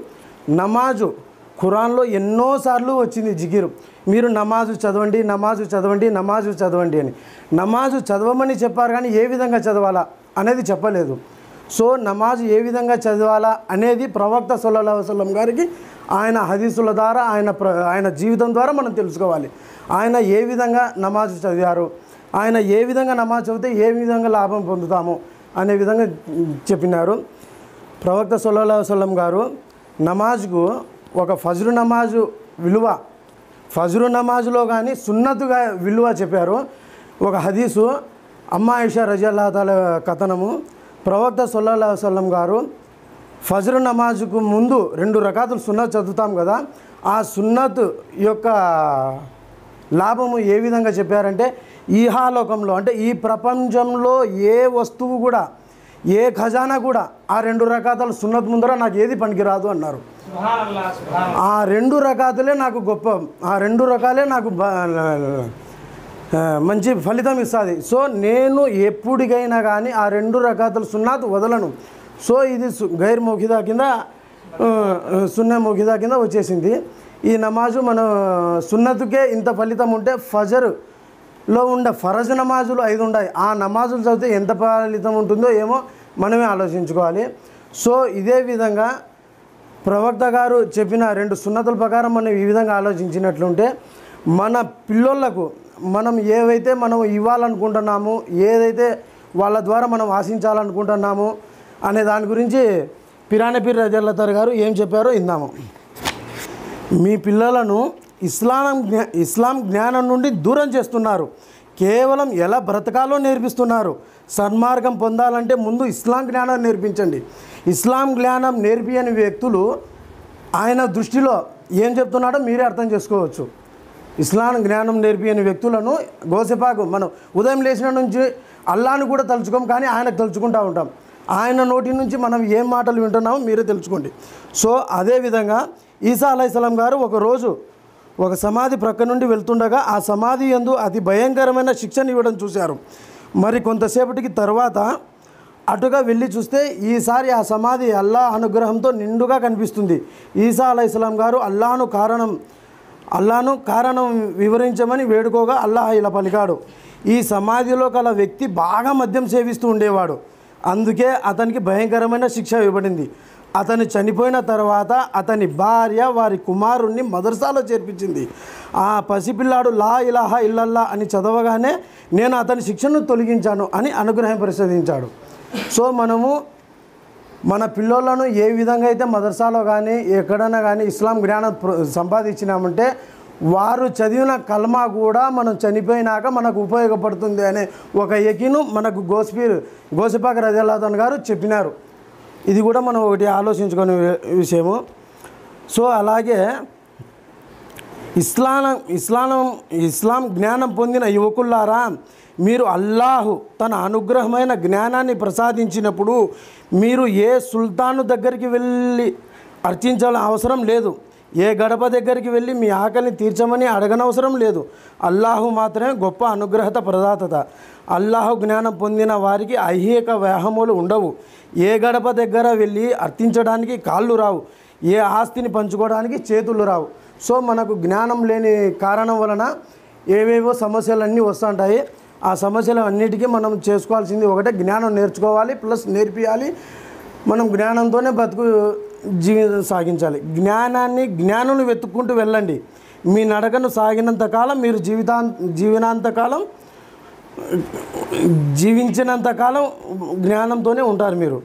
నమాజు ఖురాన్లో ఎన్నోసార్లు వచ్చింది జిగిరు, మీరు నమాజు చదవండి అని. నమాజు చదవమని చెప్పారు కానీ ఏ విధంగా చదవాలా అనేది చెప్పలేదు. సో నమాజు ఏ విధంగా చదవాలా అనేది ప్రవక్త సల్లల్లాహు అలైహి వసల్లం గారికి ఆయన హదీసుల ద్వారా ఆయన జీవితం ద్వారా మనం తెలుసుకోవాలి. ఆయన ఏ విధంగా నమాజు చదివారు, ఆయన ఏ విధంగా నమాజ్ చదివితే ఏ విధంగా లాభం పొందుతాము అనే విధంగా చెప్పినారు. ప్రవక్త సల్లల్లాహు అలైహి వసల్లం గారు నమాజ్కు ఒక ఫజ్రు నమాజు విలువ, ఫజ్రు నమాజులో కానీ సున్నతుగా విలువ చెప్పారు. ఒక హదీసు అమ్మా ఆయిషా రజియల్లాహు తాలా కథనము. ప్రవక్త సల్లల్లాహు అలైహి వసల్లం గారు ఫజ్రు నమాజుకు ముందు 2 రకాతులు సున్నత్ చదువుతాం కదా, ఆ సున్నత్ యొక్క లాభము ఏ విధంగా చెప్పారంటే ఈహాలోకంలో అంటే ఈ ప్రపంచంలో ఏ వస్తువు కూడా ఏ ఖజానా కూడా ఆ 2 రకాతులు సున్నత్ ముందర నాకు ఏది పనికిరాదు అన్నారు. ఆ 2 రకాతులే నాకు గొప్ప, ఆ 2 రకాలే నాకు మంచి ఫలితం ఇస్తుంది. సో నేను ఎప్పటికైనా కానీ ఆ 2 రకాతులు సున్నత్ వదలను. సో ఇది గైర్ మౌఖిదా కింద సున్న మౌఖిదా కింద వచ్చేసింది. ఈ నమాజు మన సున్నతుకే ఇంత ఫలితం ఉంటే ఫజర్లో ఉండే ఫరజ్ నమాజులు 5 ఉన్నాయి. ఆ నమాజులు చదివితే ఎంత ఫలితం ఉంటుందో ఏమో మనమే ఆలోచించుకోవాలి. సో ఇదే విధంగా ప్రవక్త గారు చెప్పిన 2 సున్నతుల ప్రకారం మనం ఈ విధంగా ఆలోచించినట్లుంటే మన పిల్లోళ్లకు మనం ఏవైతే మనం ఇవ్వాలనుకుంటున్నామో, ఏదైతే వాళ్ళ ద్వారా మనం ఆశించాలనుకుంటున్నామో అనే దాని గురించి పిరానపీర్ రజియల్లాహు తాలా గారు ఏం చెప్పారో ఇందాము. మీ పిల్లలను ఇస్లాం జ్ఞానం నుండి దూరం చేస్తున్నారు, కేవలం ఎలా బ్రతకాలో నేర్పిస్తున్నారు. సన్మార్గం పొందాలంటే ముందు ఇస్లాం జ్ఞానం నేర్పించండి. ఇస్లాం జ్ఞానం నేర్పియని వ్యక్తులు ఆయన దృష్టిలో ఏం చెప్తున్నాడో మీరే అర్థం చేసుకోవచ్చు. ఇస్లాం జ్ఞానం నేర్పియని వ్యక్తులను గోసెపాకు మనం ఉదయం లేచిన నుంచి అల్లాను కూడా తలుచుకోం, కానీ ఆయనకు తలుచుకుంటూ ఉంటాం. ఆయన నోటి నుంచి మనం ఏం మాటలు వింటున్నామో మీరే తెలుసుకోండి. సో అదేవిధంగా ఈసా అలైహిస్సలాం గారు ఒకరోజు ఒక సమాధి ప్రక్క నుండి వెళ్తుండగా ఆ సమాధి యందు అతి భయంకరమైన శిక్షను ఇవ్వడం చూశారు. మరి కొంతసేపటికి తర్వాత అటుగా వెళ్ళి చూస్తే ఈసారి ఆ సమాధి అల్లా అనుగ్రహంతో నిండుగా కనిపిస్తుంది. ఈసా అలైహిస్సలాం గారు అల్లాను కారణం వివరించమని వేడుకోగా అల్లాహ్ ఇలా పలికాడు, ఈ సమాధిలో గల వ్యక్తి బాగా మద్యం సేవిస్తూ ఉండేవాడు, అందుకే అతనికి భయంకరమైన శిక్ష ఇవ్వబడింది. అతను చనిపోయిన తర్వాత అతని భార్య వారి కుమారుణ్ణి మదర్సాలో చేర్పించింది. ఆ పసిపిల్లాడు లా ఇలాహా ఇల్లల్లా అని చదవగానే నేను అతని శిక్షను తొలగించాను అని అనుగ్రహం ప్రసాదించాడు. సో మనము మన పిల్లోళ్ళను ఏ విధంగా అయితే మదర్సాలో కానీ ఎక్కడైనా కానీ ఇస్లాం జ్ఞానం సంపాదించినామంటే వారు చదివిన కల్మా కూడా మనం చనిపోయినాక మనకు ఉపయోగపడుతుంది అనే ఒక యకీను మనకు గోసిపాక రజల్లాహు గారు చెప్పినారు. ఇది కూడా మనం ఒకటి ఆలోచించుకునే విషయము. సో అలాగే ఇస్లాం జ్ఞానం పొందిన యువకులారా, మీరు అల్లాహు తన అనుగ్రహమైన జ్ఞానాన్ని ప్రసాదించినప్పుడు మీరు ఏ సుల్తాను దగ్గరికి వెళ్ళి అర్చించాల్సిన అవసరం లేదు, ఏ గడప దగ్గరికి వెళ్ళి మీ ఆకలిని తీర్చమని అడగనవసరం లేదు. అల్లాహు మాత్రమే గొప్ప అనుగ్రహత ప్రదాత. అల్లాహు జ్ఞానం పొందిన వారికి ఐహిక వ్యాహములు ఉండవు. ఏ గడప దగ్గర వెళ్ళి అర్థించడానికి కాళ్ళు రావు, ఏ ఆస్తిని పంచుకోవడానికి చేతులు రావు. సో మనకు జ్ఞానం లేని కారణం వలన ఏవేవో సమస్యలన్నీ వస్తుంటాయి. ఆ సమస్యలు అన్నిటికీ మనం చేసుకోవాల్సింది ఒకటే, జ్ఞానం నేర్చుకోవాలి, ప్లస్ నేర్పియాలి. మనం జ్ఞానంతోనే జీవితం సాగించాలి. జ్ఞానాన్ని వెతుక్కుంటూ వెళ్ళండి. మీ నడకను సాగినంతకాలం మీరు జీవించినంతకాలం జ్ఞానంతోనే ఉంటారు మీరు.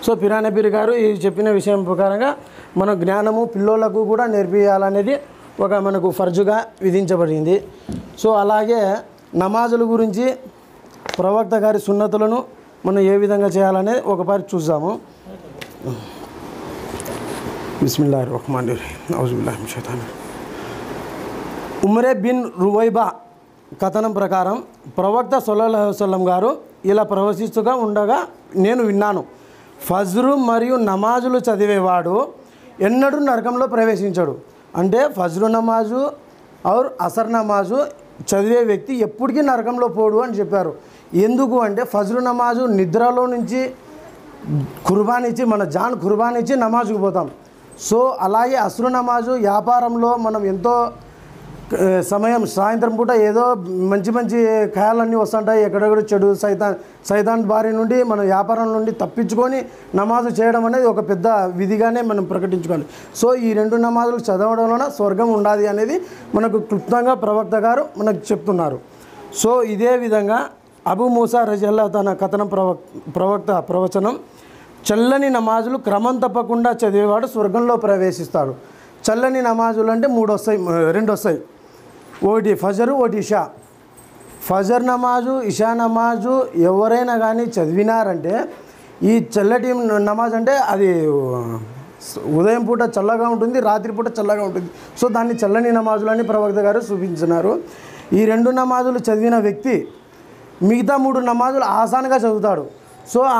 సో పిరానపీర్ గారు ఈ చెప్పిన విషయం ప్రకారంగా మన జ్ఞానము పిల్లోళ్లకు కూడా నేర్పియాలనేది ఒక మనకు ఫర్జుగా విధించబడింది. సో అలాగే నమాజుల గురించి ప్రవక్త గారి సున్నతులను మనం ఏ విధంగా చేయాలనేది ఒకసారి చూద్దాము. బిస్మిల్లాహిర్ రహ్మానిర్ రహీం. ఔజుబిల్లాహి మినష్ షైతానిర్ రజీమ్. ఉమ్రే బిన్ రువైబా కథనం ప్రకారం ప్రవక్త సల్లల్లాహు అలైహి వసల్లం గారు ఇలా ప్రవశిస్తుగా ఉండగా నేను విన్నాను, ఫజ్రు మరియు నమాజులు చదివేవాడు ఎన్నడూ నరకంలో ప్రవేశించాడు. అంటే ఫజ్రు నమాజు ఔర్ అసర్ నమాజు చదివే వ్యక్తి ఎప్పటికీ నరకంలో పోడు అని చెప్పారు. ఎందుకు అంటే ఫజ్రు నమాజు నిద్రలో నుంచి కుర్బానిచ్చి మన జాన్ కుర్బానిచ్చి నమాజుకు పోతాం. సో అలాగే అస్రు నమాజు వ్యాపారంలో మనం ఎంతో సమయం సాయంత్రం పూట ఏదో మంచి ఖయాలన్నీ వస్తుంటాయి, ఎక్కడెక్కడ చెడు సైతాన్ బారి నుండి మన వ్యాపారం నుండి తప్పించుకొని నమాజు చేయడం అనేది ఒక పెద్ద విధిగానే మనం ప్రకటించుకోవాలి. సో ఈ రెండు నమాజులు చదవడం వలన స్వర్గం ఉండాలి అనేది మనకు క్లుప్తంగా ప్రవక్త గారు మనకు చెప్తున్నారు. సో ఇదే విధంగా అబూ మూసా రజల్లాహు తన కథనం ప్రవక్త ప్రవచనం, చల్లని నమాజులు క్రమం తప్పకుండా చదివేవాడు స్వర్గంలో ప్రవేశిస్తాడు. చల్లని నమాజులు అంటే రెండు వస్తాయి, ఒకటి ఫజరు, ఒకటి ఇషా. ఫజర్ నమాజు, ఇషా నమాజు ఎవరైనా కానీ చదివినారంటే, ఈ చల్లటి నమాజ్ అంటే అది ఉదయం పూట చల్లగా ఉంటుంది, రాత్రి పూట చల్లగా ఉంటుంది. సో దాన్ని చల్లని నమాజులు అని ప్రవక్త గారు చూపించినారు. ఈ రెండు నమాజులు చదివిన వ్యక్తి మిగతా 3 నమాజులు ఆసాన్గా చదువుతాడు. సో ఆ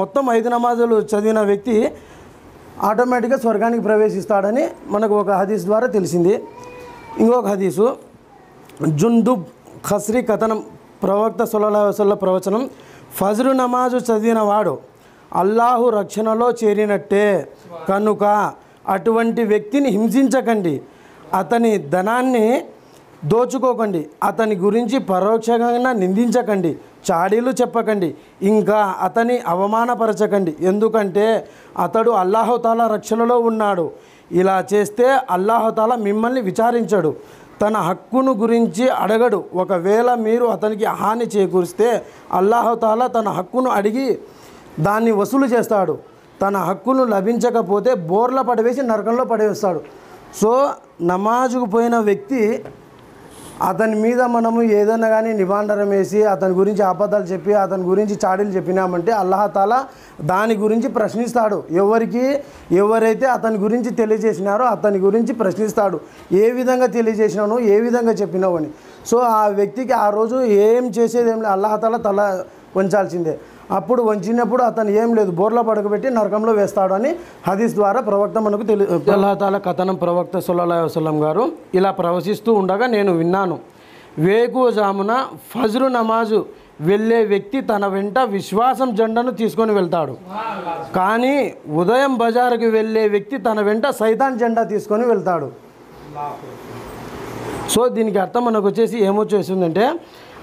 మొత్తం 5 నమాజులు చదివిన వ్యక్తి ఆటోమేటిక్గా స్వర్గానికి ప్రవేశిస్తాడని మనకు ఒక హదీస్ ద్వారా తెలిసింది. ఇంకొక హదీసు జుందుబ్ ఖస్రీ కథనం ప్రవక్త సల్లల్లాహు అలైహి వసల్లం ప్రవచనం, ఫజ్రు నమాజు చదివిన వాడు అల్లాహు రక్షణలో చేరినట్టే, కనుక అటువంటి వ్యక్తిని హింసించకండి, అతని ధనాన్ని దోచుకోకండి, అతని గురించి పరోక్షంగా నిందించకండి, చాడీలు చెప్పకండి, ఇంకా అతని అవమానపరచకండి, ఎందుకంటే అతడు అల్లాహుతాలా రక్షణలో ఉన్నాడు. ఇలా చేస్తే అల్లాహుతాలా మిమ్మల్ని విచారించడు, తన హక్కును గురించి అడగడు. ఒకవేళ మీరు అతనికి హాని చేకూరిస్తే అల్లాహుతాలా తన హక్కును అడిగి దాన్ని వసూలు చేస్తాడు. తన హక్కును లభించకపోతే బోర్ల పడవేసి నరకంలో పడవేస్తాడు. సో నమాజుకు పోయిన వ్యక్తి అతని మీద మనము ఏదైనా కానీ నిబంధనం వేసి అతని గురించి అబద్ధాలు చెప్పి అతని గురించి చాడీలు చెప్పినామంటే అల్లాహతాలా దాని గురించి ప్రశ్నిస్తాడు. ఎవరైతే అతని గురించి తెలియజేసినారో అతని గురించి ప్రశ్నిస్తాడు, ఏ విధంగా తెలియజేసినావు, ఏ విధంగా చెప్పినావు అని. సో ఆ వ్యక్తికి ఆ రోజు ఏం చేసేది ఏం లేదు, అల్లాహతాలా తల వంచాల్సిందే. అప్పుడు వంచినప్పుడు అతను ఏం లేదు బోర్లా పడకబెట్టి నరకంలో వేస్తాడు అని హదీస్ ద్వారా ప్రవక్త మనకు అల్లాహ్ తాలా కథనం ప్రవక్త సల్లల్లాహు అలైహి వసల్లం గారు ఇలా ప్రవశిస్తూ ఉండగా నేను విన్నాను, వేకువజామున ఫజ్రు నమాజు వెళ్ళే వ్యక్తి తన వెంట విశ్వాసం జెండాను తీసుకొని వెళ్తాడు, కానీ ఉదయం బజారుకి వెళ్ళే వ్యక్తి తన వెంట సైతాన్ జెండా తీసుకొని వెళ్తాడు. సో దీనికి అర్థం మనకు వచ్చేసి ఏమొచ్చేసిందంటే,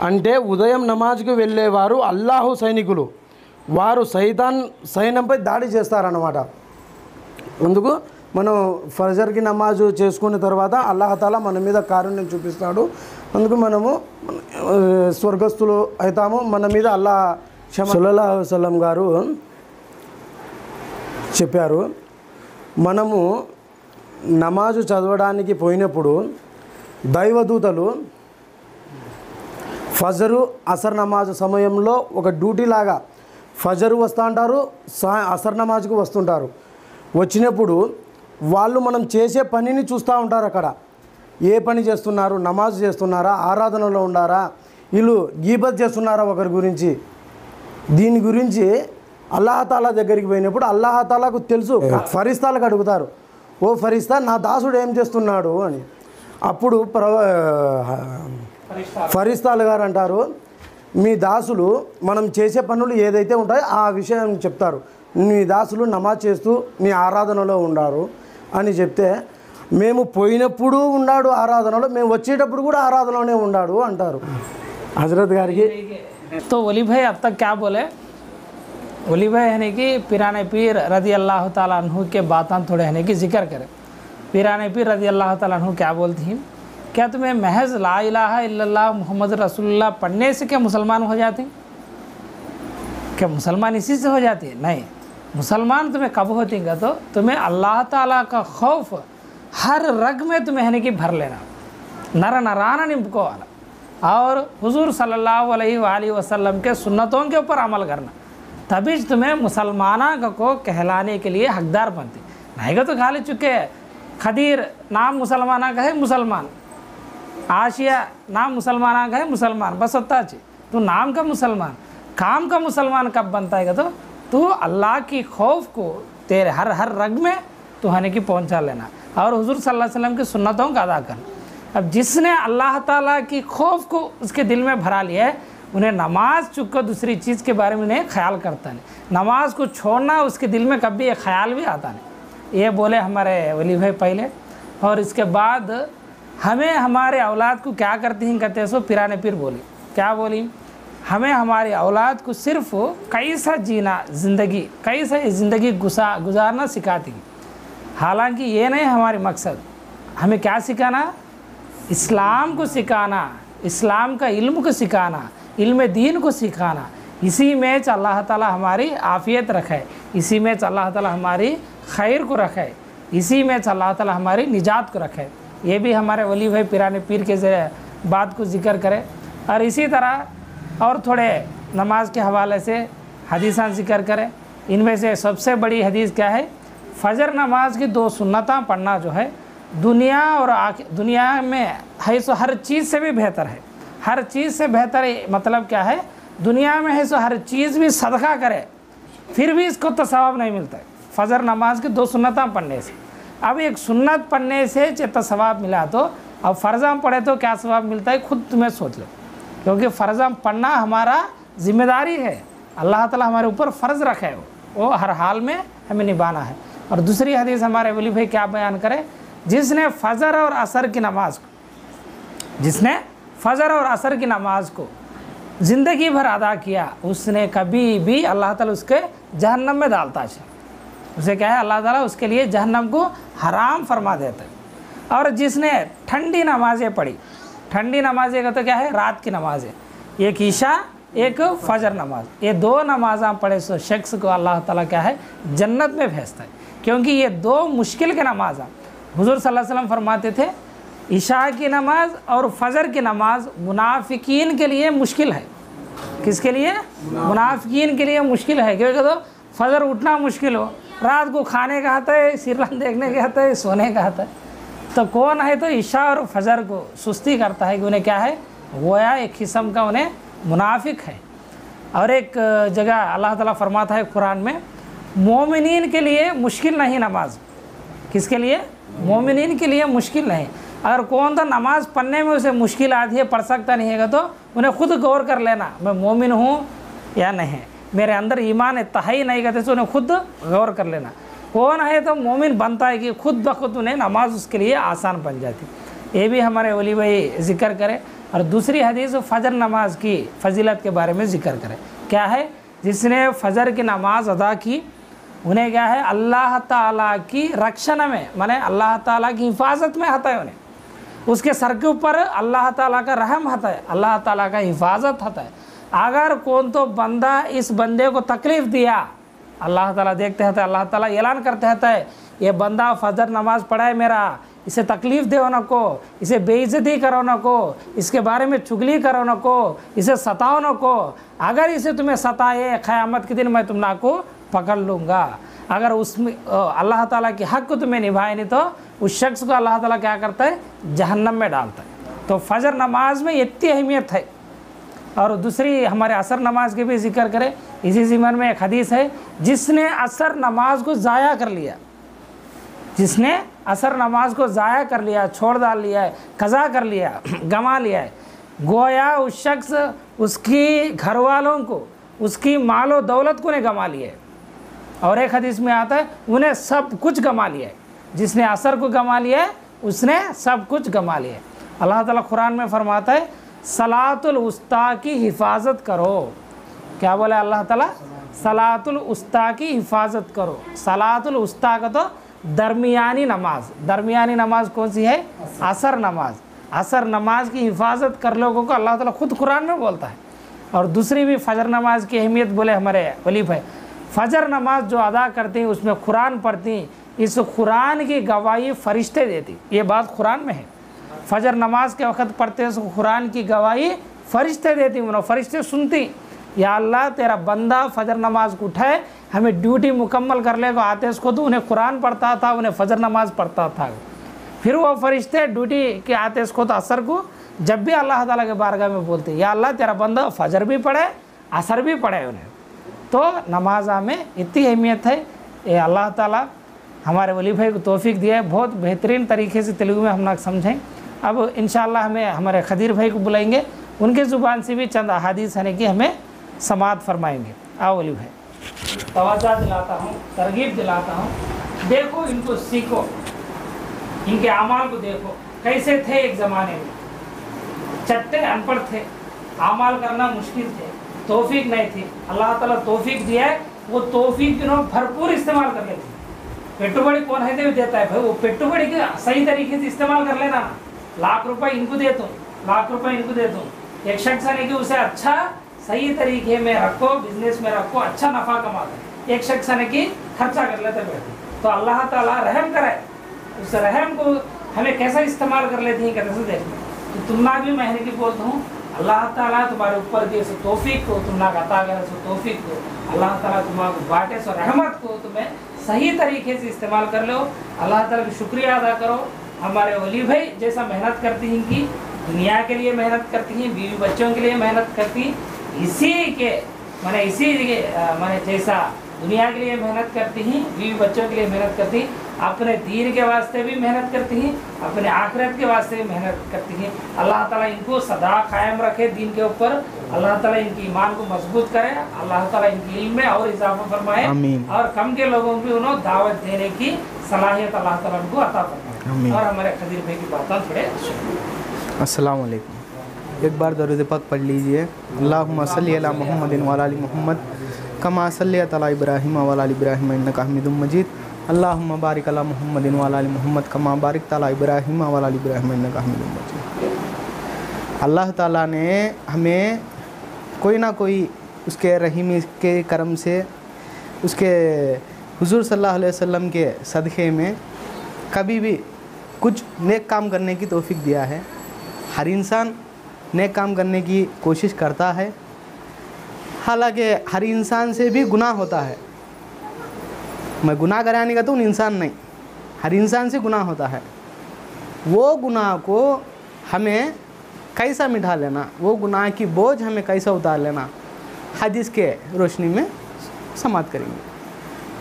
అంటే ఉదయం నమాజ్కి వెళ్ళేవారు అల్లాహు సైనికులు, వారు సైతాన్ సైన్యంపై దాడి చేస్తారన్నమాట. అందుకు మనం ఫజర్కి నమాజు చేసుకున్న తర్వాత అల్లాహ్ తాలా మన మీద కారుణ్యం చూపిస్తాడు. అందుకు మనము స్వర్గస్థులు అవుతాము, మన మీద అల్లాహ్ సల్లల్లాహు అలైహి వసల్లం గారు చెప్పారు, మనము నమాజు చదవడానికి పోయినప్పుడు దైవదూతలు ఫజరు అసర్ నమాజు సమయంలో ఒక డ్యూటీ లాగా ఫజరు వస్తూ ఉంటారు, అసర్ నమాజ్కు వస్తుంటారు. వచ్చినప్పుడు వాళ్ళు మనం చేసే పనిని చూస్తూ ఉంటారు. అక్కడ ఏ పని చేస్తున్నారు, నమాజ్ చేస్తున్నారా, ఆరాధనలో ఉన్నారా, వీళ్ళు గీబత్ చేస్తున్నారా ఒకరి గురించి. దీని గురించి అల్లాహ్ తాలా దగ్గరికి పోయినప్పుడు అల్లాహ్ తాలాకు తెలుసు. ఫరిస్తాలకు అడుగుతారు, ఓ ఫరిస్తా నా దాసుడు ఏం చేస్తున్నాడు అని. అప్పుడు ఫరిస్తాలు గారు అంటారు, మీ దాసులు మనం చేసే పనులు ఏదైతే ఉంటాయో ఆ విషయం చెప్తారు, మీ దాసులు నమాజ్ చేస్తూ నీ ఆరాధనలో ఉన్నారు అని చెప్తే, మేము పోయినప్పుడు ఉన్నాడు ఆరాధనలో, మేము వచ్చేటప్పుడు కూడా ఆరాధనలోనే ఉన్నాడు అంటారు హజరత్ గారికి. तो वली भाई अब तक क्या बोले, वली भाई है कि पिराने पीर रज़ी अल्लाह ताला अन्हु के बातें थोड़े है कि जिक्र करें. पिराने पीर रज़ी अल्लाह ताला अन्हु क्या बोलती हैं, क्या तुम्हें महज ला इलाहा इल्लल्लाह मुहम्मद रसूलुल्लाह पढ़ने से क्या मुसलमान हो जाते हैं? क्या मुसलमान इसी से हो जाती है? नहीं, मुसलमान तुम्हें कब होती हैं तो तुम्हें अल्लाह ताला का खौफ हर रग में तुम्हें है कि भर लेना, नर नराना निपको वाला, और हुजूर सल्लल्लाहु अलैहि वसल्लम के सुन्नतों के ऊपर अमल करना, तभी तुम्हें मुसलमाना को कहलाने के लिए हकदार बनती. नहीं तो खाली चुके खदीर नाम मुसलमाना का है मुसलमान, आशिया नाम मुसलमाना का है मुसलमान, बस होता ची तू नाम का मुसलमान, काम का मुसलमान कब बनता है तो तू अल्लाह की खौफ को तेरे हर रग में तू हने की पहुंचा लेना और हुजूर सल्लल्लाहु अलैहि वसल्लम की सुन्नतों का अदा करना. अब जिसने अल्लाह ताला की खौफ को उसके दिल में भरा लिया है, उन्हें नमाज चुक कर दूसरी चीज़ के बारे में उन्हें ख्याल करता नहीं. नमाज को छोड़ना उसके दिल में कभी एक ख्याल भी आता नहीं. ये बोले हमारे वली भाई पहले. और इसके बाद हमें हमारे औलाद को क्या करती हैं कहते हैं, सो पिराने पीर बोली, क्या बोली, हमें हमारी औलाद को सिर्फ कैसा जीना ज़िंदगी, कैसा ज़िंदगी गुजारना सिखाती हैं. हालांकि ये नहीं हमारी मकसद, हमें क्या सिखाना, इस्लाम को सिखाना, इस्लाम का इल्म को सिखाना, इल्म दीन को सिखाना. इसी में अल्लाह ताला हमारी आफ़ियत रखे, इसी में अल्लाह ताला हमारी खैर को रखे, इसी में अल्लाह ताला हमारी निजात को रखे. ये भी हमारे वली भाई पिराने पीर के बात को जिक्र करें. और इसी तरह और थोड़े नमाज के हवाले से हदीसां जिक्र करें. इनमें से सबसे बड़ी हदीस क्या है, फ़जर नमाज की 2 सुन्नतां पढ़ना जो है दुनिया और दुनिया में है सो हर चीज़ से भी बेहतर है. हर चीज़ से बेहतर मतलब क्या है, दुनिया में है सो हर चीज़ भी सदका करे फिर भी इसको तो सवाब नहीं मिलता है फ़जर नमाज की 2 सुन्नतां पढ़ने से. अब एक सुन्नत पढ़ने से जितना सवाब मिला तो अब फ़र्ज़ां पढ़े तो क्या सवाब मिलता है खुद तुम्हें सोच लो, क्योंकि फ़र्ज़ां पढ़ना हमारा जिम्मेदारी है, अल्लाह ताला हमारे ऊपर फ़र्ज़ रखे है, वो हर हाल में हमें निभाना है. और दूसरी हदीस हमारे वली भाई क्या बयान करें, जिसने फ़जर और असर की नमाज को, जिसने फ़जर और असर की नमाज को ज़िंदगी भर अदा किया, उसने कभी भी अल्लाह ताला उसके जहन्नम में डालता है. उसे क्या है, अल्लाह ताला उसके लिए जहन्नम को हराम फरमा देता है. और जिसने ठंडी नमाज़ें पढ़ी, ठंडी नमाज़ें का तो क्या है, रात की नमाज़ें, एक ईशा एक फ़जर नमाज, ये 2 नमाज़ां पढ़े सो शख्स को अल्लाह ताला क्या है जन्नत में भेजता है. क्योंकि ये 2 मुश्किल के नमाज़ हैं. हुज़ूर सल्लल्लाहु अलैहि वसल्लम फरमाते थे, इशा की नमाज और फ़जर की नमाज मुनाफिकीन के लिए मुश्किल है. किसके लिए, मुनाफिकीन के लिए मुश्किल है. क्योंकि तो फ़जर उठना मुश्किल हो, रात को खाने का आता है, सीरियल देखने का आता है, सोने का आता है, तो कौन है तो इशा और फ़जर को सुस्ती करता है कि उन्हें क्या है, गोया एक किस्म का उन्हें मुनाफिक है. और एक जगह अल्लाह ताला फरमाता है कुरान में, मोमिनीन के लिए मुश्किल नहीं नमाज। किसके लिए? मोमिनीन के लिए मुश्किल नहीं। अगर कौन तो नमाज़ पढ़ने में उसे मुश्किल आती है, पढ़ सकता नहीं है, तो उन्हें खुद गौर कर लेना, मैं मोमिन हूँ या नहीं, मेरे अंदर ईमान इतना ही नहीं करते, तो उन्हें खुद गौर कर लेना। कौन है तो मोमिन बनता है कि खुद ब खुद उन्हें नमाज उसके लिए आसान बन जाती। ये भी हमारे वली भाई जिक्र करें। और दूसरी हदीस फ़जर नमाज की फजीलत के बारे में जिक्र करें। क्या है? जिसने फ़जर की नमाज अदा की उन्हें क्या है, अल्लाह ताला की रक्षण में, माने अल्लाह ताला की हिफाजत में आता है। उन्हें उसके सर के ऊपर अल्लाह ताला का रहम आता है, अल्लाह ताला का हिफाजत आता है। अगर कौन तो बंदा इस बंदे को तकलीफ़ दिया, अल्लाह ताला देखते हैं, अल्लाह ताला ऐलान करते हैं, ये बंदा फ़जर नमाज पढ़ा है मेरा, इसे तकलीफ़ दो न को, इसे बेइज्जती करो न को, इसके बारे में चुगली करो न को, इसे सताओ न को। अगर इसे तुम्हें सताए, क़यामत के दिन मैं तुम को पकड़ लूँगा। अगर उसमें अल्लाह ताला के हक़ को तुम्हें निभाए नहीं तो उस शख्स को अल्लाह ताला क्या करता है? जहन्नम में डालता है। तो फ़जर नमाज में इतनी अहमियत है। और दूसरी हमारे असर नमाज के भी जिक्र करें। इसी ज़िमन में एक हदीस है, जिसने असर नमाज को ज़ाया कर लिया, जिसने असर नमाज को ज़ाया कर लिया, छोड़ डाल लिया है, कज़ा कर लिया, गंवा लिया है, गोया उस शख्स उसकी घर वालों को, उसकी मालो दौलत को ने गंवा लिया है। और एक हदीस में आता है, उन्हें सब कुछ गंवा लिया है। जिसने असर को गंवा लिया है उसने सब कुछ गंवा लिया है। अल्लाह ताला कुरान में फरमाता है, सलातुल उस्ता की हिफाजत करो। क्या बोला अल्लाह ताला? सलातुल उस्ता की हिफाजत करो। सलातुल उस्ता का तो दरमियानी नमाज। दरमियानी नमाज कौन सी है? असर नमाज। असर नमाज की हिफाजत कर लोगों को अल्लाह ताला खुद कुरान में बोलता है। और दूसरी भी फ़जर नमाज की अहमियत बोले हमारे वली भाई, फ़जर नमाज जो अदा करती हैं उसमें कुरान पढ़ती, इस कुरान की गवाही फ़रिश्ते देती। ये बात कुरान में है। फ़जर नमाज के वक़्त पढ़ते हैं, उसको कुरान की गवाही फ़रिश्ते देती, उन्होंने फ़रिश्ते सुनती, या अल्लाह तेरा बंदा फ़जर नमाज को उठाए, हमें ड्यूटी मुकम्मल कर ले को आते उसको, तो उन्हें कुरान पढ़ता था, उन्हें फ़जर नमाज पढ़ता था। फिर वो फ़रिश्ते ड्यूटी के आते उसको तो असर को जब भी अल्लाह ताला के बारगाह में बोलते, या अल्लाह तेरा बंदा फ़जर भी पढ़े, असर भी पढ़े उन्हें। तो नमाज में इतनी अहमियत है। ये अल्लाह ताला हमारे वली भाई को तौफीक दिया है, बहुत बेहतरीन तरीके से तेलुगु में हम ना समझें। अब इंशाअल्लाह हमें हमारे खदीर भाई को बुलाएंगे, उनके ज़ुबान से भी चंद अहादीस है कि हमें समाअत फरमाएंगे। आओ वली भाई, तवज्जो दिलाता हूँ, तरगीब दिलाता हूँ, देखो इनको, सीखो, इनके आमाल को देखो कैसे थे। एक ज़माने में चट्टे अनपढ़ थे, आमाल करना मुश्किल थे, तौफीक नहीं थी। अल्लाह ताला तौफीक दिया है, वो तौफीक इन्होंने भरपूर इस्तेमाल कर लेते। पेट्टुबड़ी कौन है तो देता है भाई, वो पेट्टुबड़ी के सही तरीके से इस्तेमाल कर लेना। लाख रुपए इनको दे दूँ, लाख रुपए इनको दे दूँ, एक शख्स है कि उसे अच्छा सही तरीके में रखो, बिजनेस में रखो, अच्छा नफ़ा कमाते। एक शख्स है कि खर्चा कर लेते बैठे। तो अल्लाह ताला रहम करे, उस रहम को हमें कैसा इस्तेमाल कर लेती हैं कैसे देखना। तो तुमना भी मैं की बोलता हूँ, अल्लाह ताला तुम्हारे ऊपर दिए सो तौफीक को, तुमना अता करे सो तौफीक को, अल्लाह ताला तुम्हारे बाटे सो रहमत को तुम्हें सही तरीके से इस्तेमाल कर लो। अल्लाह ताला की शुक्रिया अदा करो। हमारे वली भाई जैसा मेहनत करती हैं कि दुनिया के लिए मेहनत करती हैं, बीवी बच्चों के लिए मेहनत करती हैं, इसी के माने जैसा दुनिया के लिए मेहनत करती हैं, बीवी बच्चों के लिए मेहनत करती हैं, अपने दीन के वास्ते भी मेहनत करती हैं, अपने आखिरत के वास्ते भी मेहनत करती हैं। अल्लाह ताला इनको सदा कायम रखे दीन के ऊपर। अल्लाह ताला इनकी ईमान को मजबूत करे। अल्लाह ताला इनकी इल्म में और इजाफा फरमाए, और कम के लोगों को भी उन्हें दावत देने की सलाहियत अल्लाह ताला उनको अता फरमाए। और हमारे खदीर भाई की बात थोड़े। अस्सलाम वालेकुम। एक बार दरूद पाक पढ़ लीजिए। अल्लाहुम्मा सल्ली अला मुहम्मदिन व अला आलि मुहम्मद कमा सल्लैत अला इब्राहीम व अला आलि इब्राहीम इन्नका हमीदुम मजीद। अल्लाहुम्मा बारिक अला मुहम्मदिन व अला आलि मुहम्मद कमा बारिकत अला इब्राहीम व अला आलि इब्राहीम इन्नका हमीदुम मजीद। अल्लाह ताला ने हमें कोई ना कोई उसके रहीमी के करम से, उसके हुजूर सल्लल्लाहु अलैहि वसल्लम के सदक़े में कभी भी कुछ नेक काम करने की तौफीक दिया है। हर इंसान नेक काम करने की कोशिश करता है, हालांकि हर इंसान से भी गुनाह होता है। मैं गुनाह कराने का तो उन इंसान नहीं, हर इंसान से गुनाह होता है। वो गुनाह को हमें कैसा मिटा लेना, वो गुनाह की बोझ हमें कैसा उतार लेना, हदीस के रोशनी में समाप्त करेंगे।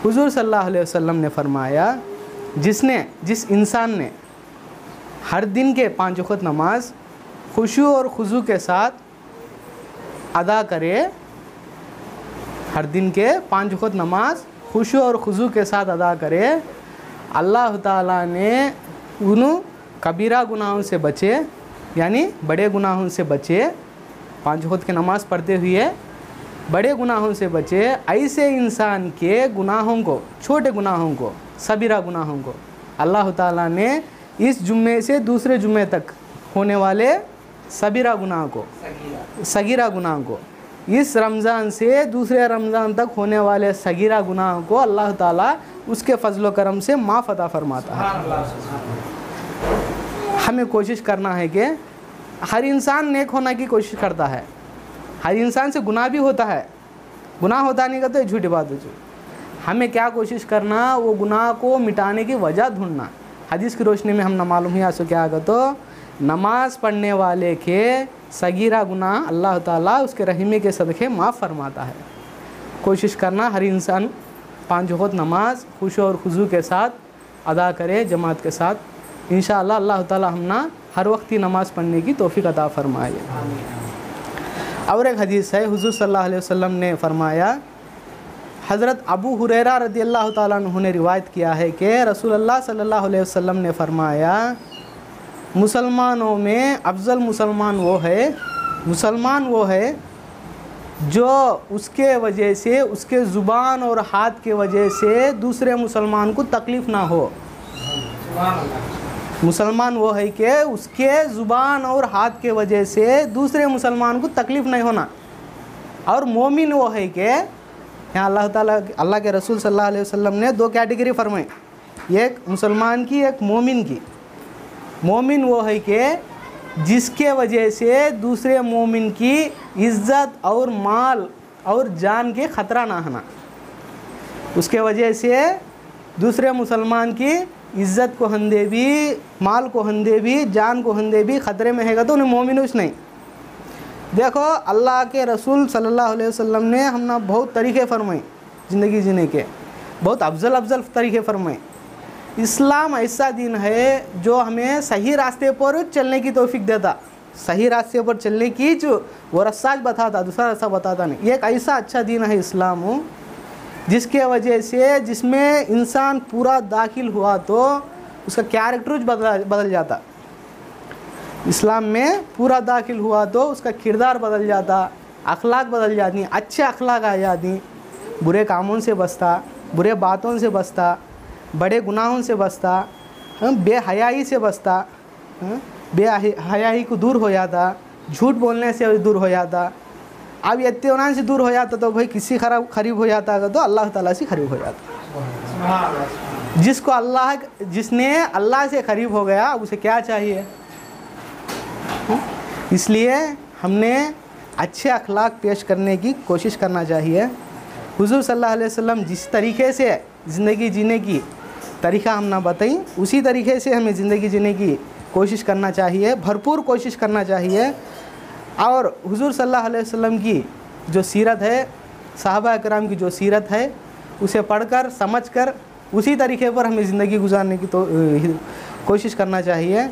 हुजूर सल्लल्लाहु अलैहि वसल्लम ने फरमाया, जिस इंसान ने हर दिन के 5 वक़्त नमाज खुशू और खुजू के साथ अदा करे, हर दिन के 5 वक़्त नमाज खुशू और खुजू के साथ अदा करे, अल्लाह ताला ने उन कबीरा गुनाहों से बचे, यानी बड़े गुनाहों से बचे, 5 वक़्त की नमाज़ पढ़ते हुए बड़े गुनाहों से बचे, ऐसे इंसान के गुनाहों को, छोटे गुनाहों को, सबीरा गुनाहों को अल्लाह ताला ने इस जुम्मे से दूसरे जुम्मे तक होने वाले सबीरा गुनाह को, सगीरा गुनाह को, इस रमज़ान से दूसरे रमज़ान तक होने वाले सगीरा गुनाह को अल्लाह ताला उसके फजल करम से माफ़ अता फरमाता है। हमें कोशिश करना है कि हर इंसान नेक होने की कोशिश करता है, हर इंसान से गुनाह भी होता है, गुनाह होता नहीं का तो झूठी बात हो। हमें क्या कोशिश करना, वो गुनाह को मिटाने की वजह ढूंढना। हदीस की रोशनी में हम न मालूम ही आसो क्या आगा, तो नमाज पढ़ने वाले के सगीरा गुनाह अल्लाह ताला उसके रहीमे के सदक़े माफ़ फरमाता है। कोशिश करना हर इंसान 5 वक़्त नमाज खुश और खुजू के साथ अदा करे, जमात के साथ। इंशाअल्लाह अल्लाह ताला हमना हर वक्त ही नमाज़ पढ़ने की तौफीक अता फरमाए। और एक हदीस है, हुज़ूर सल्लल्लाहु अलैहि वसल्लम ने फरमाया, हज़रत अबू हुरैरा रदियल्लाहु ताला अन्हु ने रिवायत किया है कि रसूलुल्लाह सल्लल्लाहु अलैहि वसल्लम ने फरमाया, मुसलमानों में अफजल मुसलमान वो है जो उसके वजह से, उसके ज़ुबान और हाथ के वजह से दूसरे मुसलमान को तकलीफ़ ना हो। मुसलमान वो है कि उसके ज़ुबान और हाथ के वजह से दूसरे मुसलमान को तकलीफ़ नहीं होना। और मोमिन वो है कि यहाँ अल्लाह के रसूल सल्लल्लाहु अलैहि वसल्लम ने 2 कैटेगरी फरमाई, एक मुसलमान की, एक मोमिन की। मोमिन वो है कि जिसके वजह से दूसरे मोमिन की इज़्ज़त और माल और जान के ख़तरा ना होना, उसके वजह से दूसरे मुसलमान की इज़्ज़त को हंदे भी, माल को हंदे भी, जान को हंदे भी ख़तरे में हैगा तो उन्हें मोमिन उस नहीं। देखो अल्लाह के रसूल सल्लल्लाहु अलैहि वसल्लम ने हमने बहुत तरीक़े फरमाए ज़िंदगी जीने के, बहुत अफजल तरीक़े फरमाए। इस्लाम ऐसा दीन है जो हमें सही रास्ते पर चलने की तौफीक देता, सही रास्ते पर चलने की जो वो रास्ता बताता, दूसरा रास्ता बताता नहीं। एक ऐसा अच्छा दीन है इस्लाम जिसके वजह से, जिसमें इंसान पूरा दाखिल हुआ तो उसका कैरेक्टर बदल जाता। इस्लाम में पूरा दाखिल हुआ तो उसका किरदार बदल जाता, अखलाक बदल जाती, अच्छे अखलाक आ जाती, बुरे कामों से बचता, बुरे बातों से बचता, बड़े गुनाहों से बचता, बेहयाई से बचता, बेहयाई को दूर हो जाता, झूठ बोलने से दूर हो जाता। अब इत्तेनान से दूर हो जाता तो भाई किसी खरीब हो जाता तो अल्लाह ताला से खरीब हो जाता। जिसने अल्लाह से करीब हो गया उसे क्या चाहिए। इसलिए हमने अच्छे अखलाक पेश करने की कोशिश करना चाहिए। हुज़ूर सल्लल्लाहु अलैहि वसल्लम जिस तरीके से ज़िंदगी जीने की तरीक़ा हमने बताई, उसी तरीके से हमें ज़िंदगी जीने की कोशिश करना चाहिए, भरपूर कोशिश करना चाहिए। और हुज़ूर सल्लल्लाहु अलैहि वसल्लम की जो सीरत है, सहाबा किराम की जो सीरत है, उसे पढ़कर समझकर उसी तरीके पर हमें ज़िंदगी गुजारने की तो कोशिश करना चाहिए।